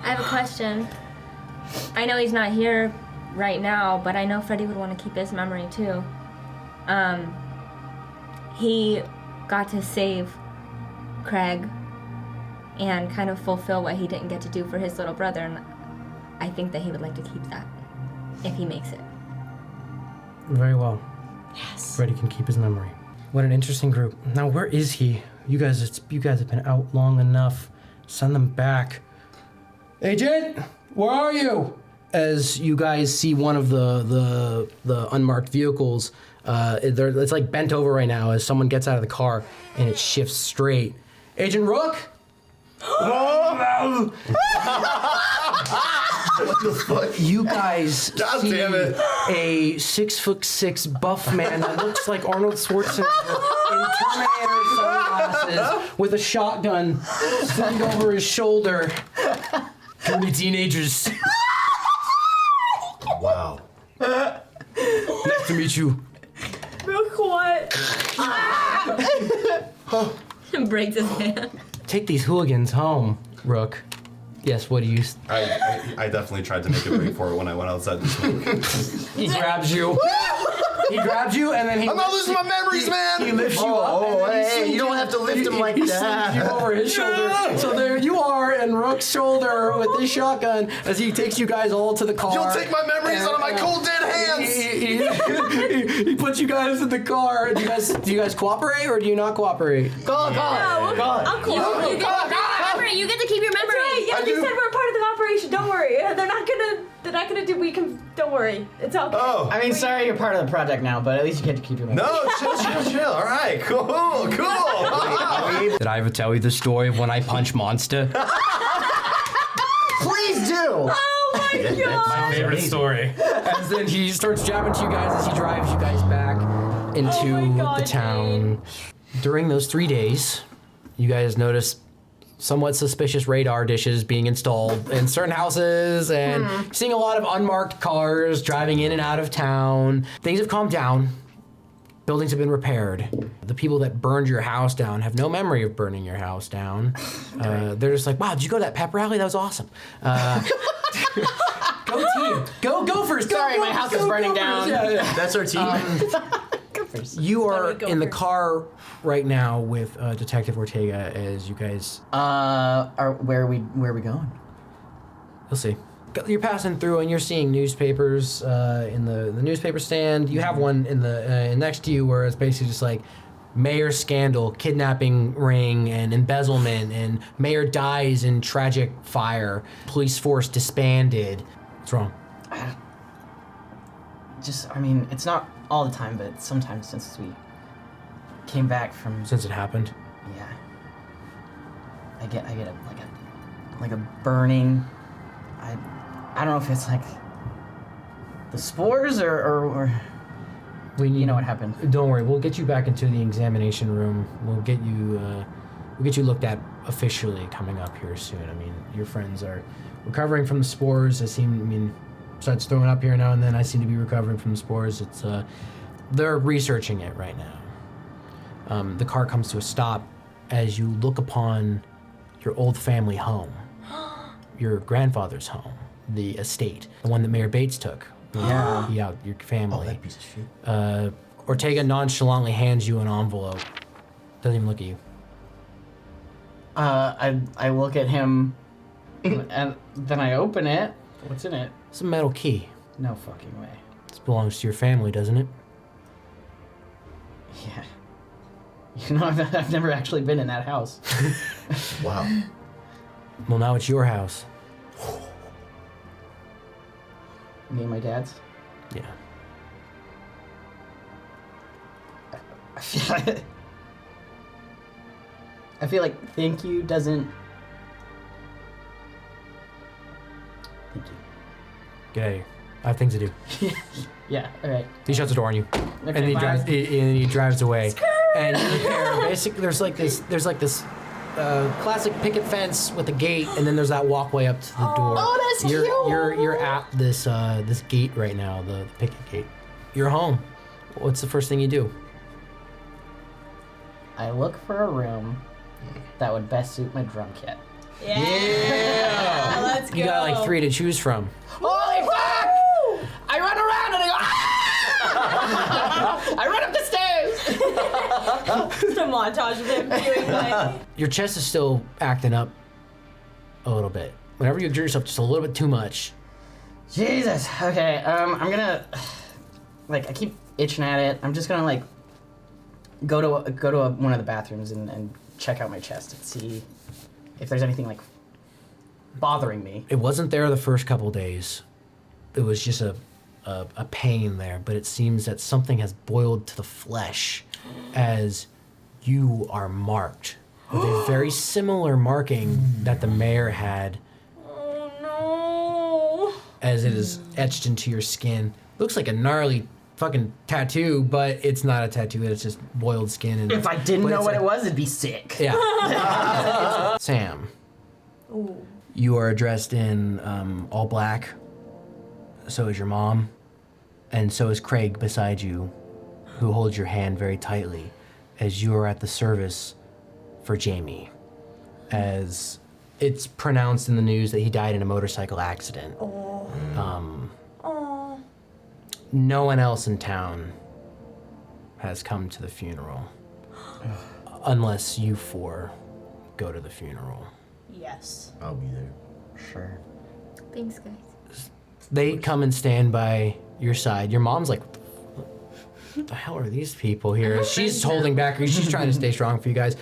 I have a question. I know he's not here right now, but I know Freddy would want to keep his memory too. He got to save Craig and kind of fulfill what he didn't get to do for his little brother, and I think that he would like to keep that if he makes it. Very well. Yes. Freddy can keep his memory. What an interesting group. Now, where is he? You guys have been out long enough. Send them back. Agent, where are you? As you guys see one of the unmarked vehicles, it's like bent over right now as someone gets out of the car and it shifts straight. Agent Rook? what the fuck? You guys God see damn it. a 6'6" buff man that looks like Arnold Schwarzenegger in Terminator sunglasses with a shotgun slung over his shoulder. How many teenagers? Wow. Nice to meet you. Look what? Breaks his hand. take these hooligans home, Rook. Yes, what do you... I definitely tried to make a break for it when I went outside to smoke. He grabs you. He grabs you, and then he... I'm not losing my memories, man! He lifts you up. Oh, and then hey, he you don't have to lift him like he that. slings you over his shoulder. So there you are, in Rook's shoulder with his shotgun, as he takes you guys all to the car. You'll take my memories out of my cold dead hands! He puts you guys in the car. Do you guys cooperate, or do you not cooperate? Go. I'll keep you. You get to keep your memory. Right, yeah, we said we're part of the operation. Don't worry. They're not gonna do. We can. Don't worry. It's okay. Oh. I mean, sorry you're part of the project now, but at least you get to keep your memory. No, chill. All right, cool. Did I ever tell you the story of when I punched Monster? Please do! Oh my god. My favorite story. And then he starts jabbing to you guys as he drives you guys back into the town. During those 3 days, you guys notice somewhat suspicious radar dishes being installed in certain houses and seeing a lot of unmarked cars driving in and out of town. Things have calmed down. Buildings have been repaired. The people that burned your house down have no memory of burning your house down. They're just like, wow, did you go to that pep rally? That was awesome. Go team. Go first. Sorry, my house is burning down. Yeah. That's our team. You are in the car right now with Detective Ortega as you guys... Where are we going? You'll see. You're passing through and you're seeing newspapers in the newspaper stand. You have one in the next to you where it's basically just like mayor scandal, kidnapping ring, and embezzlement, and mayor dies in tragic fire. Police force disbanded. What's wrong? It's not all the time, but sometimes since we came back from... Since it happened? Yeah. I get a burning. I don't know if it's like the spores or you know what happened. Don't worry, we'll get you back into the examination room. We'll get you looked at officially coming up here soon. I mean, your friends are recovering from the spores. Besides throwing up here now and then, I seem to be recovering from the spores. It's they're researching it right now. The car comes to a stop as you look upon your old family home, your grandfather's home, the estate, the one that Mayor Bates took. Yeah. Your family. Oh, that piece of shit. Ortega nonchalantly hands you an envelope. Doesn't even look at you. I look at him, and then I open it. What's in it? It's a metal key. No fucking way. This belongs to your family, doesn't it? Yeah. You know, I've never actually been in that house. Wow. Well, now it's your house. Me and my dad's? Yeah. I feel like thank you doesn't... Thank you. Get out of here. I have things to do. Yeah, alright. He shuts the door on you, Okay, and then he drives away. And basically, there's like this classic picket fence with a gate, and then there's that walkway up to the door. Oh, that's you're, cute. You're at this this gate right now, the picket gate. You're home. What's the first thing you do? I look for a room that would best suit my drum kit. Yeah. Let's go. You got like 3 to choose from. Holy fuck! I run around and I go, ah! I run up the stairs! Just a montage of him doing like. Your chest is still acting up a little bit. Whenever you exert yourself just a little bit too much. Jesus. Okay, I'm gonna, I keep itching at it. I'm just gonna go to one of the bathrooms and check out my chest and see if there's anything bothering me. It wasn't there the first couple days. It was just a pain there, but it seems that something has boiled to the flesh as you are marked with a very similar marking that the mayor had. Oh no. As it is etched into your skin. Looks like a gnarly fucking tattoo, but it's not a tattoo. It's just boiled skin. And If I didn't know what it was, it'd be sick. Yeah. Sam. Ooh. You are dressed in all black. So is your mom. And so is Craig beside you, who holds your hand very tightly as you are at the service for Jamie. as it's pronounced in the news that he died in a motorcycle accident. Oh. No one else in town has come to the funeral. Unless you four go to the funeral. Yes. I'll be there. Sure. Thanks, guys. They come and stand by your side. Your mom's like, what the hell are these people here? She's holding back. She's trying to stay strong for you guys.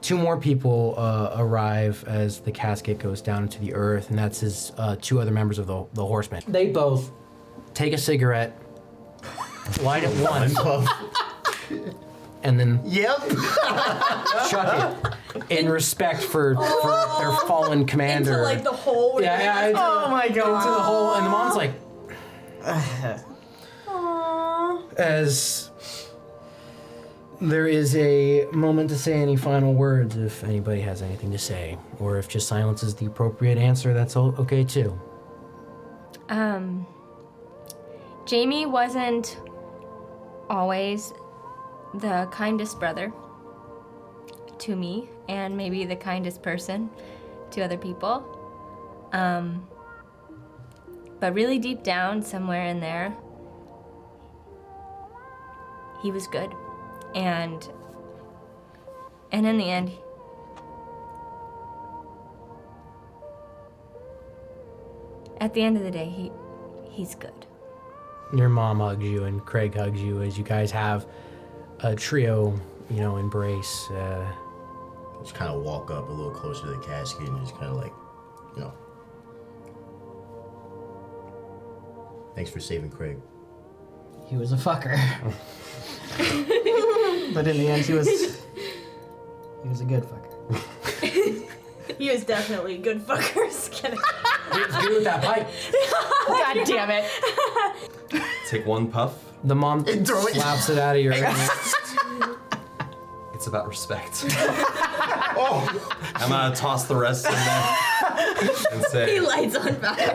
2 more people arrive as the casket goes down into the earth, and that's his 2 other members of the Horsemen. They both take a cigarette, light it once, and then chuck it in respect for their fallen commander. Into like the hole. Where Oh my god! Into the hole, and the mom's like, as there is a moment to say any final words if anybody has anything to say, or if just silence is the appropriate answer, that's okay too. Jamie wasn't always the kindest brother to me, and maybe the kindest person to other people. But really deep down, somewhere in there, he was good. And in the end, at the end of the day, he's good. Your mom hugs you and Craig hugs you as you guys have a trio, embrace. Just kind of walk up a little closer to the casket and just kind of like, thanks for saving Craig. He was a fucker. But in the end, he was a good fucker. He was definitely a good fucker. Just kidding. He was good with that pipe. God damn it. Take 1 puff. The mom slaps it out of your hand. It's about respect. I'm gonna toss the rest in there and say, He lights on fire.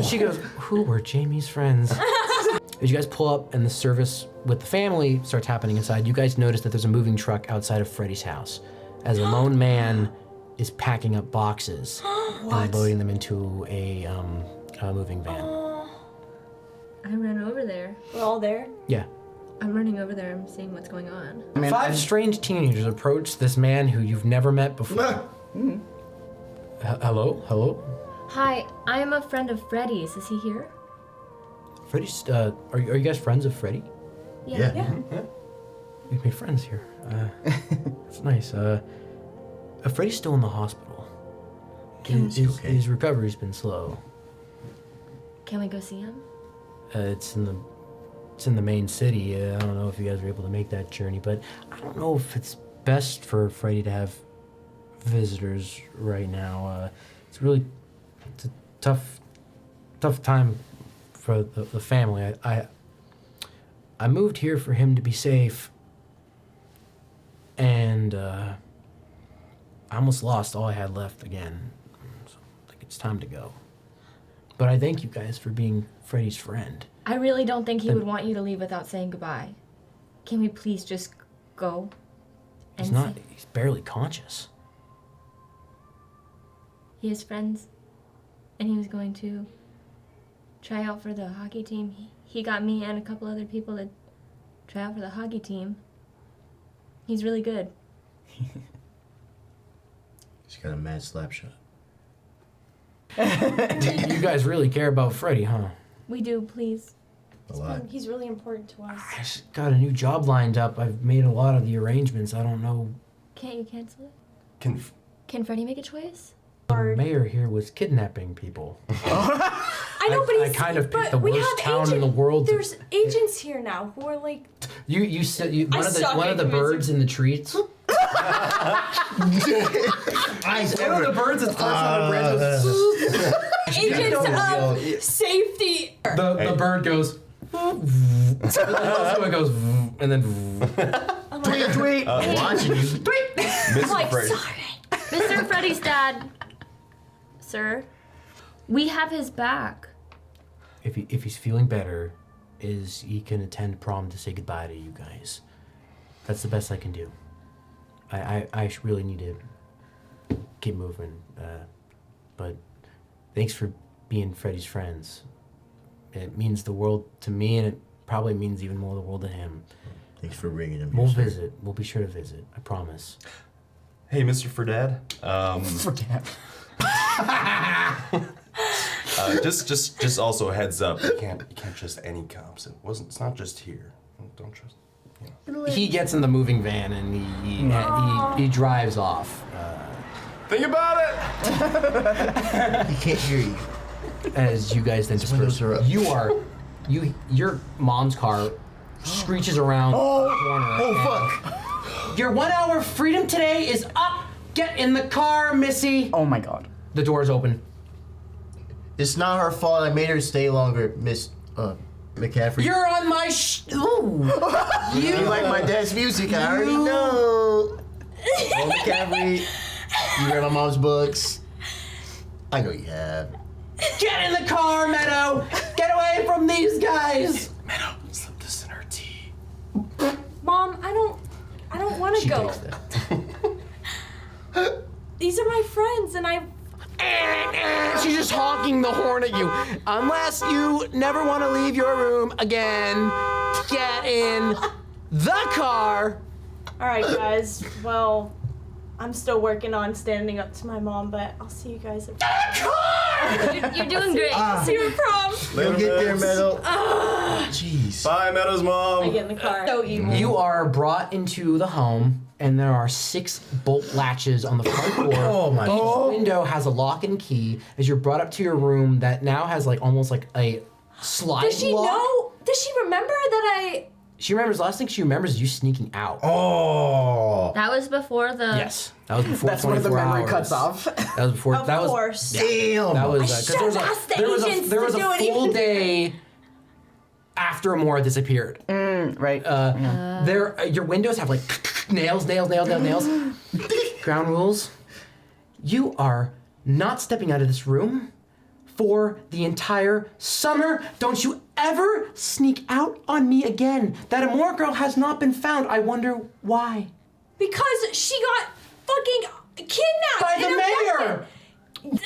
She goes, who were Jamie's friends? As you guys pull up and the service with the family starts happening inside, you guys notice that there's a moving truck outside of Freddy's house as a lone man is packing up boxes and loading them into a moving van. I run over there. We're all there. Yeah. I'm running over there. I'm seeing what's going on. 5 strange teenagers approach this man who you've never met before. Hello? Hi, I am a friend of Freddy's. Is he here? Freddy's, are you guys friends of Freddy? Yeah. We've made friends here. That's nice. Freddy's still in the hospital. His recovery's been slow. Can we go see him? It's in the main city. I don't know if you guys were able to make that journey, but I don't know if it's best for Freddy to have visitors right now. It's a tough time for the family. I moved here for him to be safe, and I almost lost all I had left again. So I think it's time to go. But I thank you guys for being Freddy's friend. I really don't think he would want you to leave without saying goodbye. Can we please just go? He's barely conscious. He has friends, and he was going to try out for the hockey team. He got me and a couple other people to try out for the hockey team. He's really good. He's got a mad slap shot. You guys really care about Freddy, huh? We do, please. A lot. He's really important to us. I just got a new job lined up. I've made a lot of the arrangements. I don't know. Can't you cancel it? Can Can Freddy make a choice? The mayor here was kidnapping people. I know, but I kind of picked the we worst have town in the world. There's agents here now who are like. You said one suck of the at birds in the trees. One of the birds that flies on the branch. Agents of safety. The bird goes. It goes and then. Tweet. Watching you. Miss Like, Freddy. sorry. Mr. Freddy's dad. Sir, we have his back. If he's feeling better, he can attend prom to say goodbye to you guys. That's the best I can do. I really need to keep moving. But thanks for being Freddy's friends. It means the world to me, and it probably means even more the world to him. Thanks for bringing him. We'll here, sir. visit. We'll be sure to visit. I promise. Hey, Mr. Ferdad. Just also a heads up. You can't trust any cops. It's not just here. Don't trust. He gets in the moving van and he drives off. Think about it. He can't hear you. As you guys then disperse, your mom's car screeches around the corner. Oh fuck! Your 1 hour of freedom today is up. Get in the car, Missy. Oh my god. The door's open. It's not her fault. I made her stay longer, Miss McCaffrey. You're on my Ooh. You like my dad's music? I already know. Oh, McCaffrey. You read my mom's books. I know you have. Get in the car, Meadow. Get away from these guys. Meadow, slip this in her tea. Mom, I don't want to She go. takes that. These are my friends, and She's just honking the horn at you. Unless you never want to leave your room again, get in the car. All right, guys. Well, I'm still working on standing up to my mom, but I'll see you guys at You're doing great. See you at prom. You'll get there, Meadow. Jeez. Bye, Meadow's I mom. get in the car. So evil. You are brought into the home, and there are 6 bolt latches on the front door. Oh my Each god. window has a lock and key. As you're brought up to your room, that now has almost like a slide Does she lock. know? Does she remember that I? She remembers. Last thing she remembers is you sneaking out. Oh. That was before the. Yes, that was before. That's where the 24 memory hours. cuts off. That was before. Of that was. course. Damn. That was I because should have asked the agents there was to do a it full even- day after Amora disappeared. Right. There, your windows have nails. Ground rules. You are not stepping out of this room for the entire summer. Don't you ever sneak out on me again. That Amora girl has not been found. I wonder why. Because she got fucking kidnapped By the in a mayor. weapon.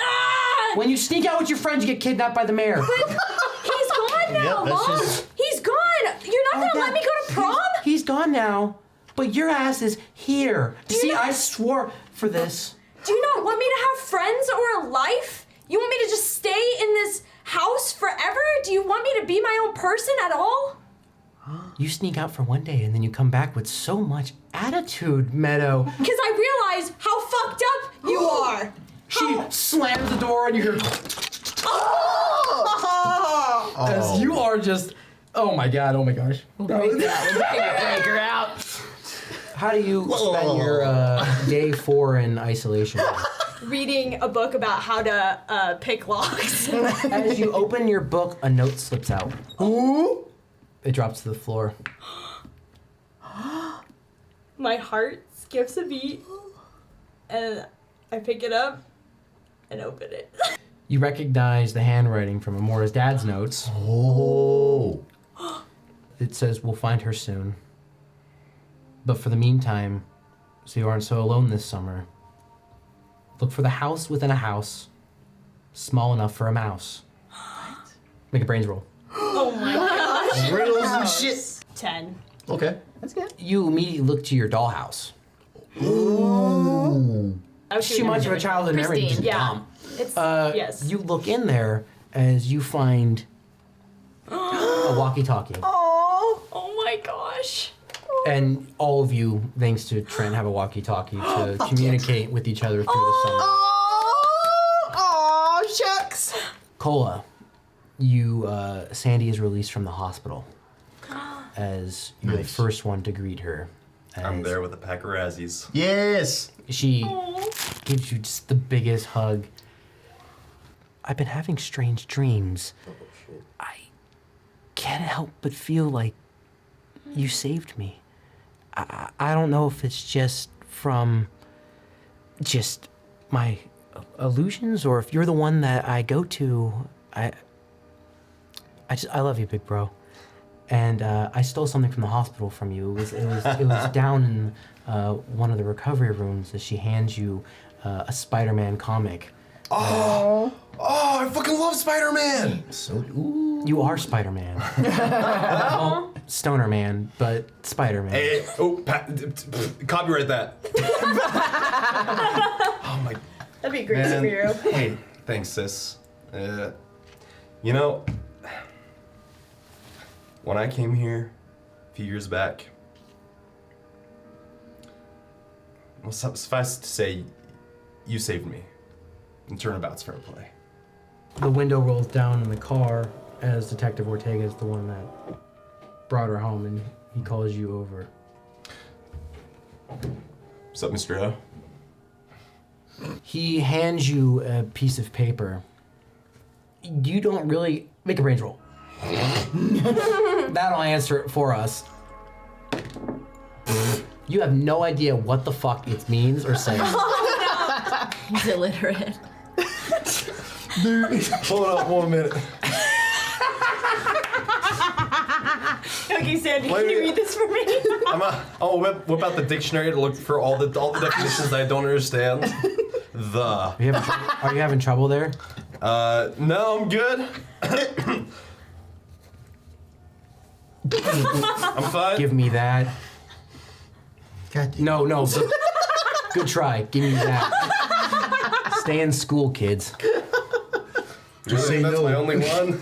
Ah! When you sneak out with your friends, you get kidnapped by the mayor. He's gone now, Yep, that's Mom. just- He's gone. You're not gonna let me go to prom? He's gone now, but your ass is here. See, I swore for this. Do you not want me to have friends or a life? You want me to just stay in this house forever? Do you want me to be my own person at all? You sneak out for one day and then you come back with so much attitude, Meadow. Because I realize how fucked up you are. She slams the door and you hear. Oh. As you are just. Oh my god, oh my gosh. Take her out. How do you spend your day 4 in isolation? Reading a book about how to pick locks. As you open your book, a note slips out. Ooh. It drops to the floor. My heart skips a beat, and I pick it up and open it. You recognize the handwriting from Amora's dad's notes. Oh. It says, "We'll find her soon. But for the meantime, so you aren't so alone this summer, look for the house within a house, small enough for a mouse." Make a brains roll. Oh my gosh. Riddles and shit. 10. Okay. That's good. You immediately look to your dollhouse. Ooh. I was Too much of a childhood memory, just Pristine. Yeah. dumb. It's, yes. You look in there as you find a walkie-talkie. Oh my gosh. And all of you, thanks to Trent, have a walkie-talkie to communicate with each other through the summer. Oh, shucks. Cola, Sandy is released from the hospital as you're the Nice. first one to greet her. I'm as there with a pack of Razzies. Yes. She gives you just the biggest hug. I've been having strange dreams. I can't help but feel like you saved me. I don't know if it's just from just my illusions or if you're the one that I go to. I love you, big bro. And I stole something from the hospital from you. It was down in one of the recovery rooms as she hands you a Spider-Man comic. Oh, I fucking love Spider-Man. So, ooh. You are Spider-Man. Well, Stoner Man, but Spider-Man. Hey, copyright that. Oh my. That'd be a great Man. superhero. Hey, thanks, sis. You know, when I came here a few years back, well, suffice to say, you saved me. And turnabout's fair play. The window rolls down in the car as Detective Ortega is the one that brought her home, and he calls you over. What's up, Mr. O? He hands you a piece of paper. You don't really... Make a brains roll. That'll answer it for us. You have no idea what the fuck it means or says. He's illiterate. Dude, hold up 1 minute. Okay, Sandy, can you read this for me? I'll whip out the dictionary to look for all the definitions that I don't understand. Are you having trouble there? No, I'm good. I'm fine. Give me that. God damn. No. Good try. Give me that. Stay in school, kids. Just say that's no. my only one.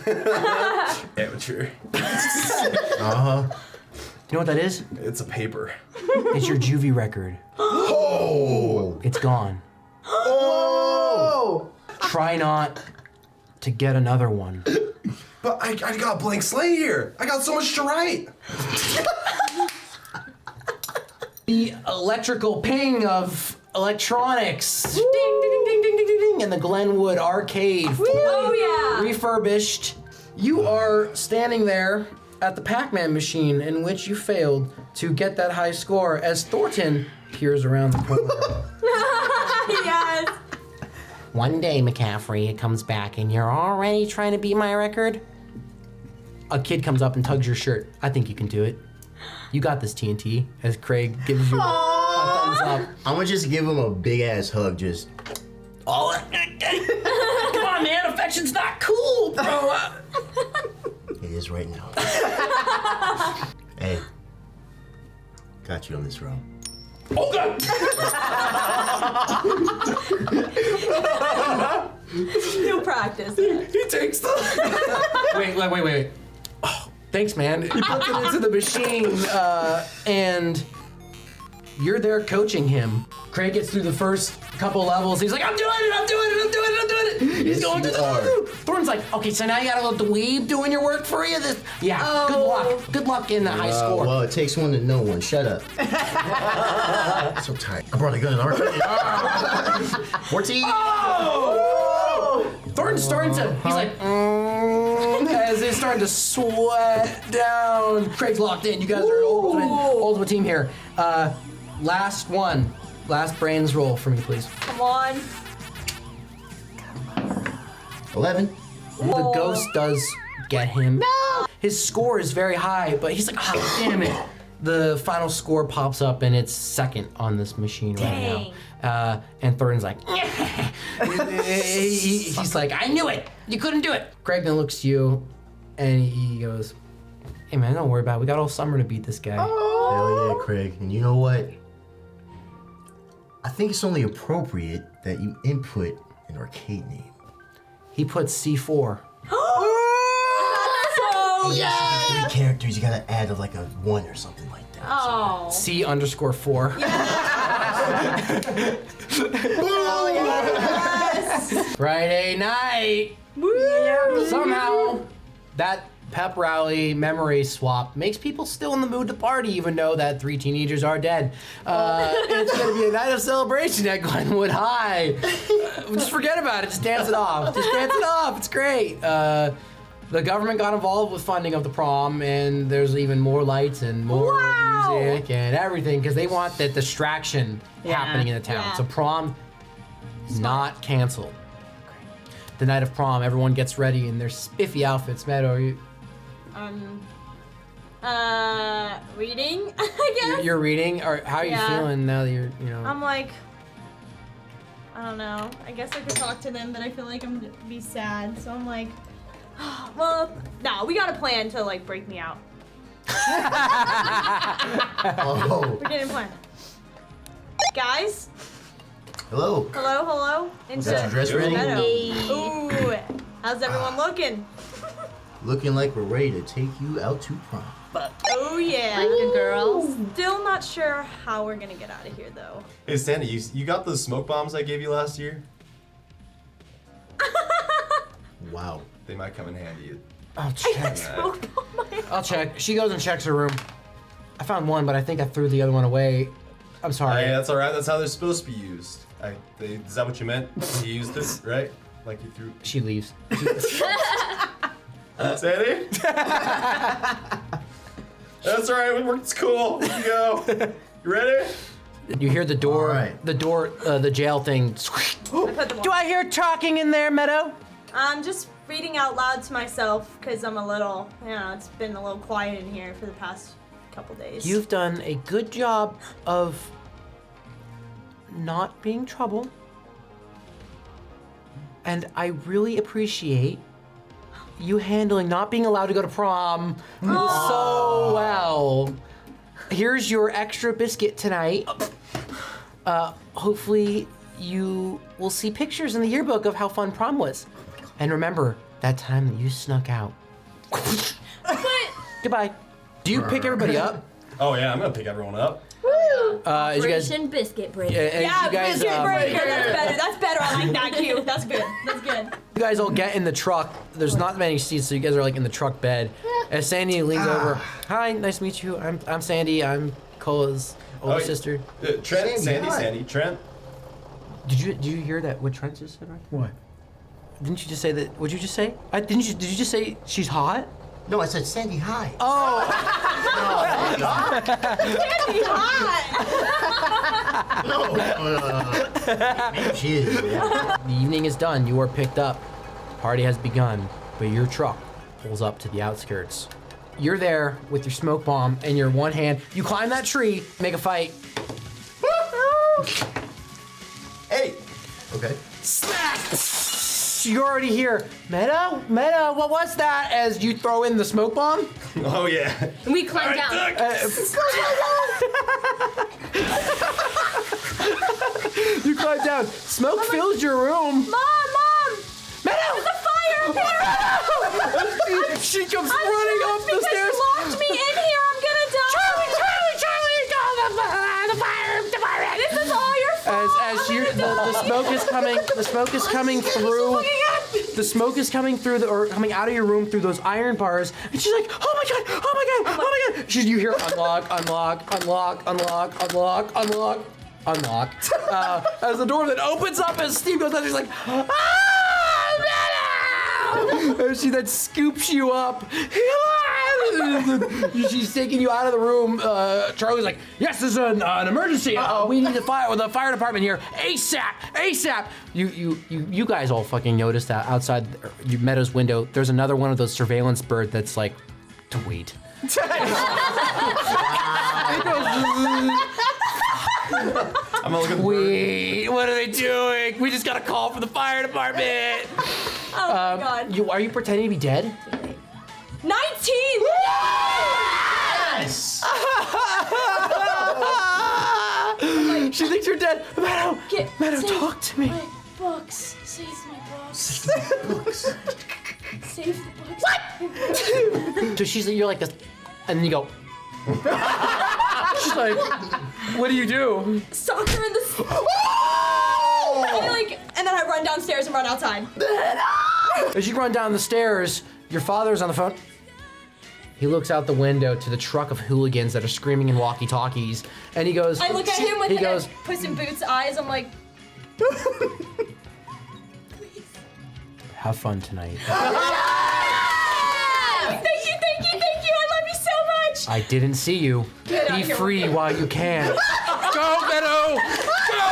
Amateur. Uh-huh. You know what that is? It's a paper. It's your juvie record. Oh! It's gone. Oh! Try not to get another one. But I got a blank slate here. I got so much to write. The electrical ping of electronics. Ding, ding, ding, ding, ding, ding, ding, ding. In the Glenwood arcade. Oh yeah. Refurbished. You are standing there at the Pac-Man machine in which you failed to get that high score as Thornton peers around the corner. Yes. One day, McCaffrey, it comes back and you're already trying to beat my record? A kid comes up and tugs your shirt. I think you can do it. You got this, TNT, as Craig gives you a thumbs up. I'm gonna just give him a big ass hug, just. Oh, come on, man, affection's not cool, bro. It is right now. Hey. Got you on this round. Oh, God. He'll practice. He takes the. Wait. Oh, thanks, man. He puts it into the machine, and you're there coaching him. Craig gets through the first couple levels. He's like, I'm doing it. He's going through the. Thornton's like, okay, so now you got a little dweeb doing your work for you? Good luck in the high score. Well, it takes one to know one. Shut up. So tired. I brought a gun in the arcade. 14. Oh! Thornton's starting to. He's like, as he's starting to sweat down. Craig's locked in. You guys are an ultimate team here. Last one. Last brains roll for me, please. Come on. 11. The ghost does get him. No! His score is very high, but he's like, oh, damn it. The final score pops up and it's second on this machine right now. And Thornton's like, he's like, I knew it. You couldn't do it. Craig then looks to you and he goes, hey man, don't worry about it. We got all summer to beat this guy. Hell yeah, Craig. And you know what? I think it's only appropriate that you input an arcade name. He puts C4. So Yeah. 3 characters, you gotta add like a 1 or something like that. Oh. C_4. Yes. Friday night. Woo. Somehow, that pep rally memory swap makes people still in the mood to party, even though that 3 teenagers are dead. It's gonna be a night of celebration at Glenwood High. Just forget about it. Just dance it off. It's great. The government got involved with funding of the prom, and there's even more lights and more music and everything because they want that distraction happening in the town. Yeah. So prom is not canceled. The night of prom, everyone gets ready in their spiffy outfits. Matt, are you? Reading, I guess. You're reading? Or how are you feeling now that you're, I'm like, I don't know. I guess I could talk to them, but I feel like I'm gonna be sad. So I'm like, well, no, we got a plan to like break me out. Oh. We're getting a plan. Guys. Hello. Hello. Got your dress ready? Ooh, how's everyone looking? Looking like we're ready to take you out to prom. Oh yeah. Like a girl. Still not sure how we're gonna get out of here though. Hey, Sandy, you got those smoke bombs I gave you last year? Wow. They might come in handy. I'll check. I'll check. She goes and checks her room. I found one, but I think I threw the other one away. I'm sorry. Hey, that's all right. That's how they're supposed to be used. Is that what you meant? You used it, right? Like you threw. She leaves. Sandy? That's all right. It's cool. You go. You ready? You hear the door. All right. The jail thing. Do I hear talking in there, Meadow? I'm just reading out loud to myself because I'm a little, it's been a little quiet in here for the past couple days. You've done a good job of not being trouble. And I really appreciate you handling not being allowed to go to prom so well. Here's your extra biscuit tonight. Hopefully you will see pictures in the yearbook of how fun prom was. And remember that time that you snuck out. Goodbye. Do you pick everybody up? Oh yeah, I'm gonna pick everyone up. As you guys, Operation Biscuit Break. Yeah, guys, biscuit breaker. That's better. I like that. Cute. That's good. you guys all get in the truck. There's not many seats, so you guys are like in the truck bed. As Sandy leans over, hi, nice to meet you. I'm Sandy. I'm Cola's older sister. Trent, Sandy, hi. Sandy, Trent. Did you hear that? What Trent just said? Right? What? Didn't you just say that? What'd you just say? Did you just say she's hot? No, I said Sandy, hi. Oh. Sandy hot. No. She is. Yeah. The evening is done. You are picked up. Party has begun, but your truck pulls up to the outskirts. You're there with your smoke bomb in your one hand. You climb that tree, make a fight. Hey. Okay. Smack! You're already here. Meadow, what was that? As you throw in the smoke bomb? Oh yeah. And we climb down. You climb down. Smoke fills your room. Mom! Meadow! There's a fire up here! She comes running up the Because stairs. you locked me in here, I'm gonna die! Charlie, go the fire department. This is all your fault! As the smoke is coming, the smoke is coming through. The smoke is coming through coming out of your room through those iron bars, and she's like, "Oh my god! You hear unlock. As the door then opens up, as Steve goes out, she's like, and she then scoops you up. She's taking you out of the room. Charlie's like, yes, this is an emergency. We need the fire department here ASAP. You guys all fucking noticed that outside Meadow's window, there's another one of those surveillance bird that's like, wait. I'm gonna look at the Wait, what are they doing? We just got a call from the fire department. Oh my god. Are you pretending to be dead? 19! Yes. She thinks you're dead. Meadow, Save talk to me. My books. Save my books. Books. Save the books. So you're like this, and then you go. She's like, what do you do? Soccer in the... And then I run downstairs and run outside. As you run down the stairs, your father's on the phone. He looks out the window to the truck of hooligans that are screaming in walkie-talkies, and he goes... I look at him with he goes, Puss in Boots eyes. I'm like... have fun tonight. Thank you. I love you so much. I didn't see you. Get out Be here. free while you can. Go, Meadow! Go!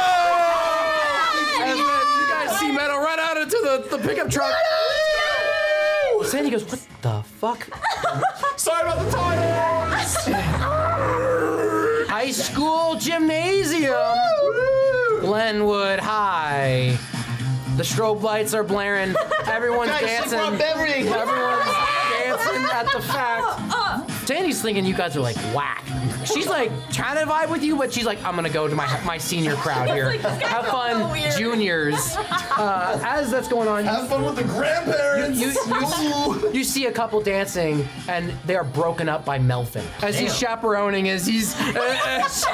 And then you guys see Meadow run out into the pickup truck. Sandy goes, what the fuck? Sorry about the time. high school gymnasium, Glenwood High. The strobe lights are blaring. Everyone's dancing. Everyone's dancing at the fact. Sandy's thinking you guys are like whack. She's like trying to vibe with you, but she's like, I'm gonna go to my senior crowd here. Have fun, juniors. As that's going on, Have fun with the grandparents. you see a couple dancing, and they are broken up by Melvin. As he's chaperoning, as he's just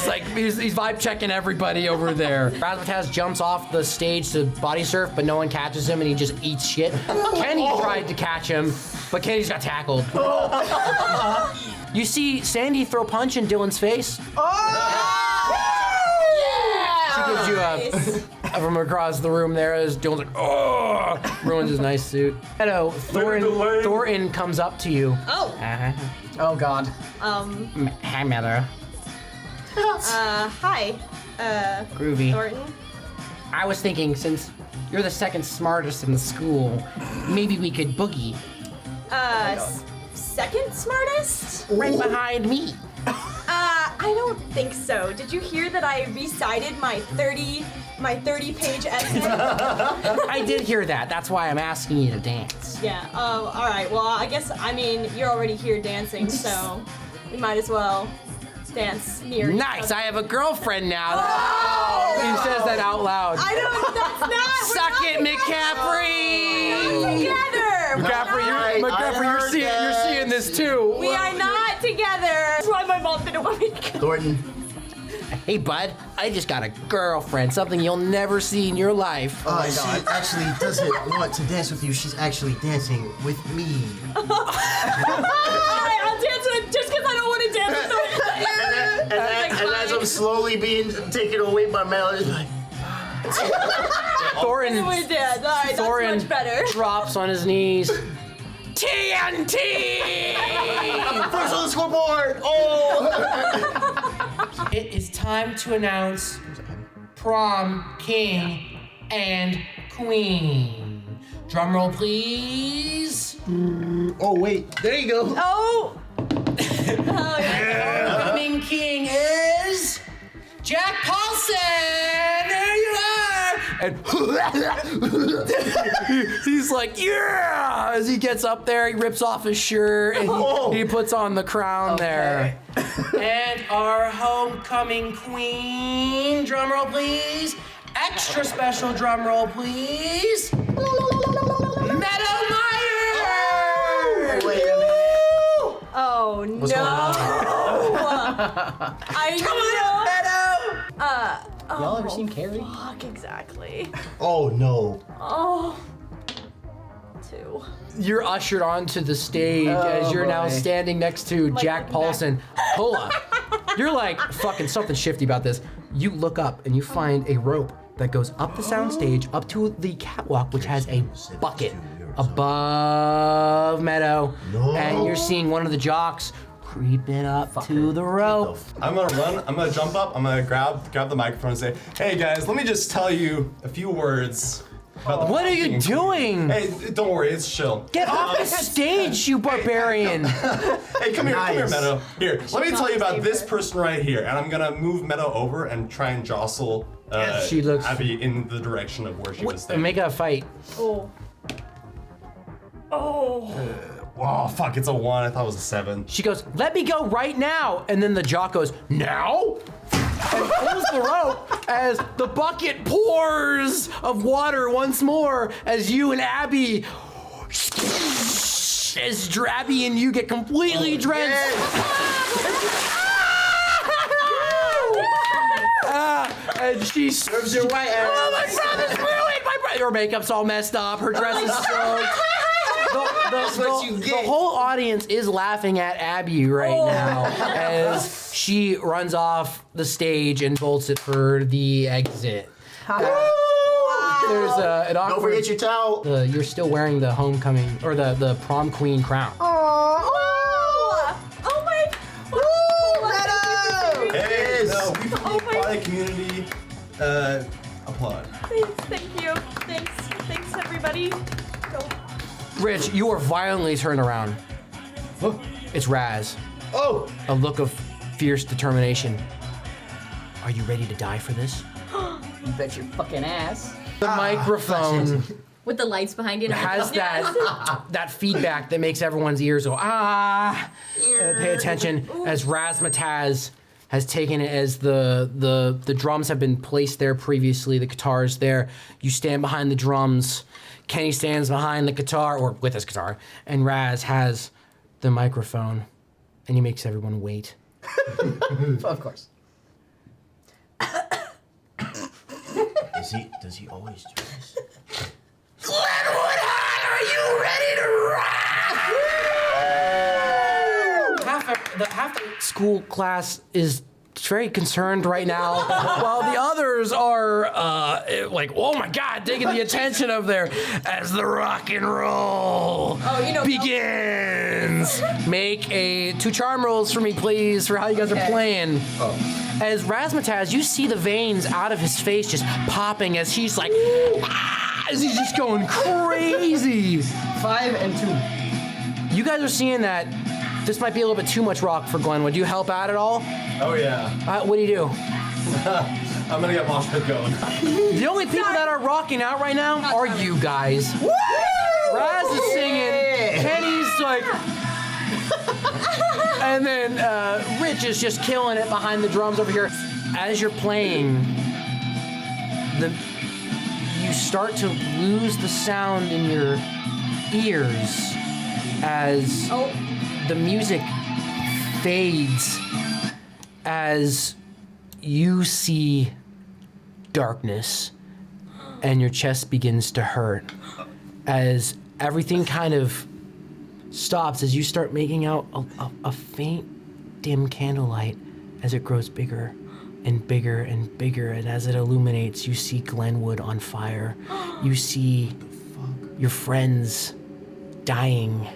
like he's vibe checking everybody over there. Razmataz jumps off the stage to body surf, but no one catches him, and he just eats shit. Kenny tried to catch him, but Kenny's got tackled. You see Sandy throw punch in Dylan's face. She gives you a from across the room there as Dylan's like, ruins his nice suit. Hello, Thorin comes up to you. Oh God. Hi, Meadow. Hi. Groovy. Thornton. I was thinking, since you're the second smartest in the school, maybe we could boogie Second smartest? right behind me. I don't think so. Did you hear that I recited my 30-page essay? I did hear that. That's why I'm asking you to dance. Yeah. All right. Well, I guess you're already here dancing, so we might as well dance near. Nice. I have a girlfriend now. Oh! He says that out loud. I don't. That's not. Suck it, McCaffrey. Together. McCaffrey, you're seeing this too. We are not together. That's why my mom didn't want me to go. Thornton, Hey, bud, I just got a girlfriend, something you'll never see in your life. she actually doesn't want to dance with you. She's actually dancing with me. Alright, I'll dance with just because I don't want to dance with them. And as I'm slowly being taken away by Melody, like, Thorin, We did. Alright, that's Thorin much better. drops on his knees. TNT! first on the scoreboard! Oh! It is time to announce prom king and queen. Drum roll, please. Oh, wait. There you go. Oh! Oh, yeah. Homecoming king is Jack Paulson. There you are. And he's like, yeah! As he gets up there, he rips off his shirt and he puts on the crown there. And our homecoming queen, drum roll please. Extra special drum roll please. Meadow Meyer! Wait a minute. Oh, What's no. going on? Y'all ever seen Carrie? Fuck, exactly. Oh, no. Oh. 2. You're ushered onto the stage as you're now boy. standing next to Jack looking Paulson. Hold up. You're like, fucking something shifty about this. You look up and you find a rope that goes up the soundstage, up to the catwalk, which has a bucket above Meadow. No. And you're seeing one of the jocks creeping up to the rope. I'm gonna run. I'm gonna jump up. I'm gonna grab the microphone and say, "Hey guys, let me just tell you a few words." About the What are you fucking doing? Hey, don't worry, it's chill. Get off the stage, you barbarian. Hey, come here, Nice. Meadow. Here, let me tell you about this favorite. person right here, and I'm gonna move Meadow over and try and jostle She looks- Abby in the direction of where she was standing. Make a fight. Oh. Oh. Oh fuck, it's a 1. I thought it was a 7. She goes, let me go right now. And then the jock goes, now? And pulls the rope as the bucket pours of water once more as you and Abby, as Abby and you get completely drenched. And she serves your white ass. Oh, my brother's ruined. Her makeup's all messed up. Her dress is soaked. The whole audience is laughing at Abby right now as she runs off the stage and bolts it for the exit. There's an awkward. Don't forget your towel. You're still wearing the homecoming or the prom queen crown. Oh my. Hey, no, we from the Oh my- aquatic community applaud. Thank you. Thanks everybody. Go. Rich, you are violently turned around. It's Raz. Oh! a look of fierce determination. Are you ready to die for this? You bet your fucking ass. The microphone With the lights behind you. And has that feedback that makes everyone's ears go, pay attention as Razzmatazz has taken it as the drums have been placed there previously, the guitar's there. You stand behind the drums. Kenny stands behind the guitar, or with his guitar, and Raz has the microphone, and he makes everyone wait. Of course. Does he always do this? Glenwood High, are you ready to rock? Half the school class is very concerned right now, while the others are like, oh my God, taking the attention of their as the rock and roll begins. Make 2 charm rolls for me, please, for how you guys are playing. As Razzmatazz, you see the veins out of his face just popping as he's like, as he's just going crazy. 5 and 2. You guys are seeing that this might be a little bit too much rock for Glenwood. Do you help out at all? Oh yeah. What do you do? I'm gonna get mosh pit going. The only people that are rocking out right now are you guys. Woo! Raz is singing. Kenny's like... And then Rich is just killing it behind the drums over here. As you're playing, you start to lose the sound in your ears as the music fades, as you see darkness and your chest begins to hurt, as everything kind of stops as you start making out a faint, dim candlelight as it grows bigger and bigger and bigger, and as it illuminates, you see Glenwood on fire. You see your friends dying.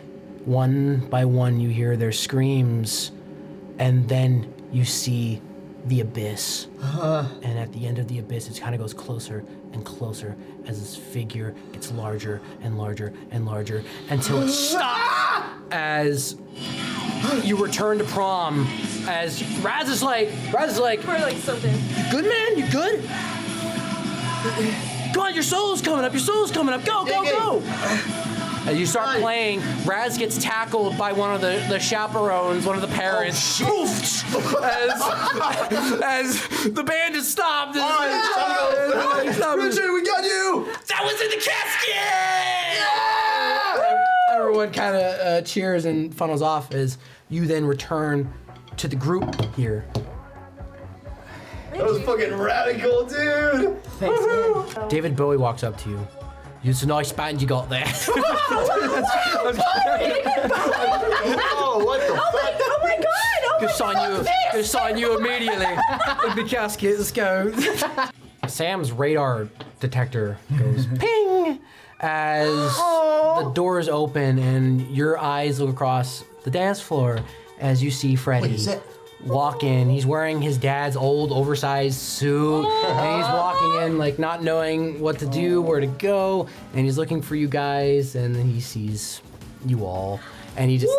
One by one, you hear their screams, and then you see the abyss. And at the end of the abyss, it kind of goes closer and closer as this figure gets larger and larger and larger until it stops as you return to prom. As Raz is like, We're like so big. you good, man? You good? Come on, your solo's coming up. Go, go, go. As you start playing, Raz gets tackled by one of the chaperones, one of the parents. Poof! As the band is stopped. Richard, we got you! That was in the casket! Yeah! Everyone kind of cheers and funnels off as you then return to the group here. That was fucking radical, dude. Thanks, man. David Bowie walks up to you. It's a nice band you got there. Oh, what the fuck? Oh my God! Just sign you immediately in the casket. Let's go. Sam's radar detector goes ping as the doors open and your eyes look across the dance floor as you see Freddie. Wait, is that... walk in. He's wearing his dad's old oversized suit, and he's walking in like not knowing what to do, where to go, and he's looking for you guys, and then he sees you all, and he has a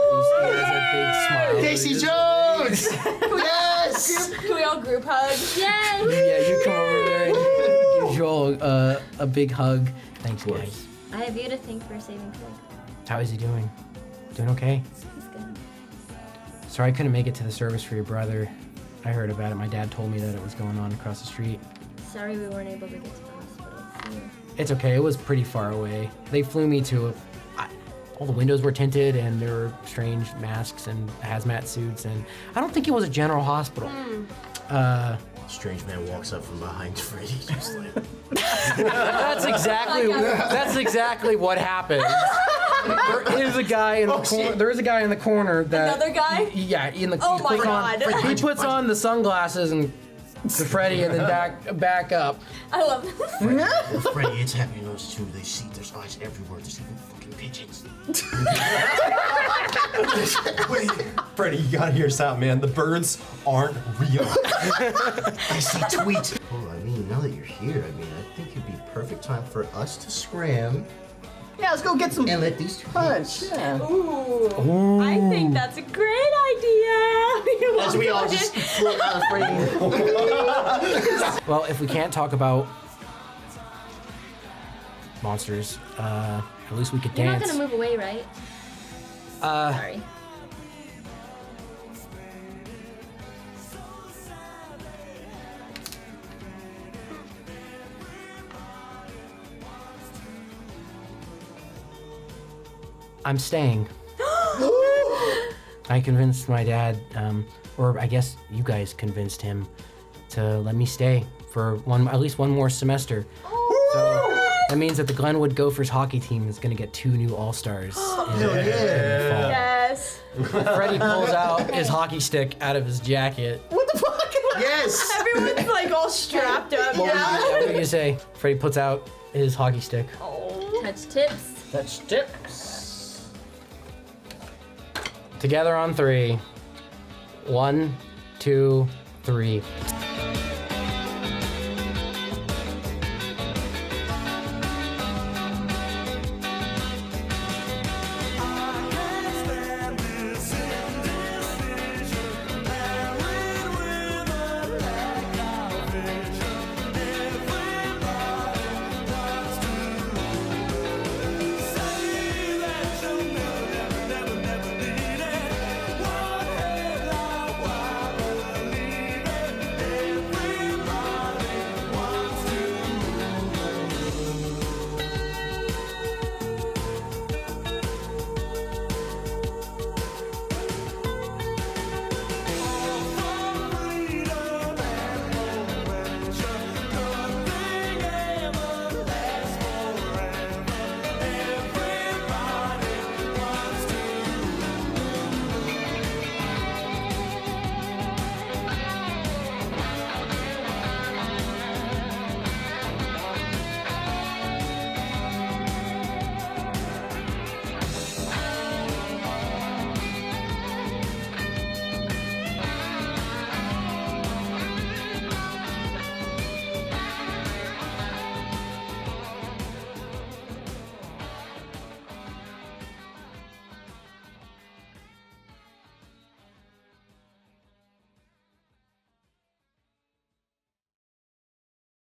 big smile. Casey Jones! Yes! Can we all group hug? Yes! Yeah, you come over there and he gives you all a big hug. Thanks, guys. I have you to thank for saving Craig. How is he doing? Doing okay? He's good. Sorry I couldn't make it to the service for your brother. I heard about it. My dad told me that it was going on across the street. Sorry we weren't able to get to the hospital. It's okay. It was pretty far away. They flew me to all the windows were tinted and there were strange masks and hazmat suits, and I don't think it was a general hospital. Strange man walks up from behind Freddy, just like... That's exactly what happened. There is a guy in the corner. There is a guy in the corner that. Another guy? Yeah, in the. Oh my God. He puts on the sunglasses and to Freddy, and then back up. I love this. Freddy, it's happening to us too. They see there's eyes everywhere. There's even fucking pigeons. Wait, Freddie, you gotta hear us out, man. The birds aren't real. I see tweets. Oh, I mean, now that you're here, I think it'd be perfect time for us to scram Yeah, let's go get some And let these two punch. Yeah. Ooh. I think that's a great idea. As we all just float out of frame. Well, if we can't talk about monsters, at least we could You're dance. not gonna move away, right? Sorry. I'm staying. I convinced my dad, or I guess you guys convinced him to let me stay for at least one more semester. So that means that the Glenwood Gophers hockey team is going to get 2 new All-Stars. Yes. Freddie pulls out his hockey stick out of his jacket. What the fuck? Yes! Everyone's like all strapped up now. What do you say? Freddie puts out his hockey stick. Touch tips. Touch tips. Together on 3. 1, 2, 3.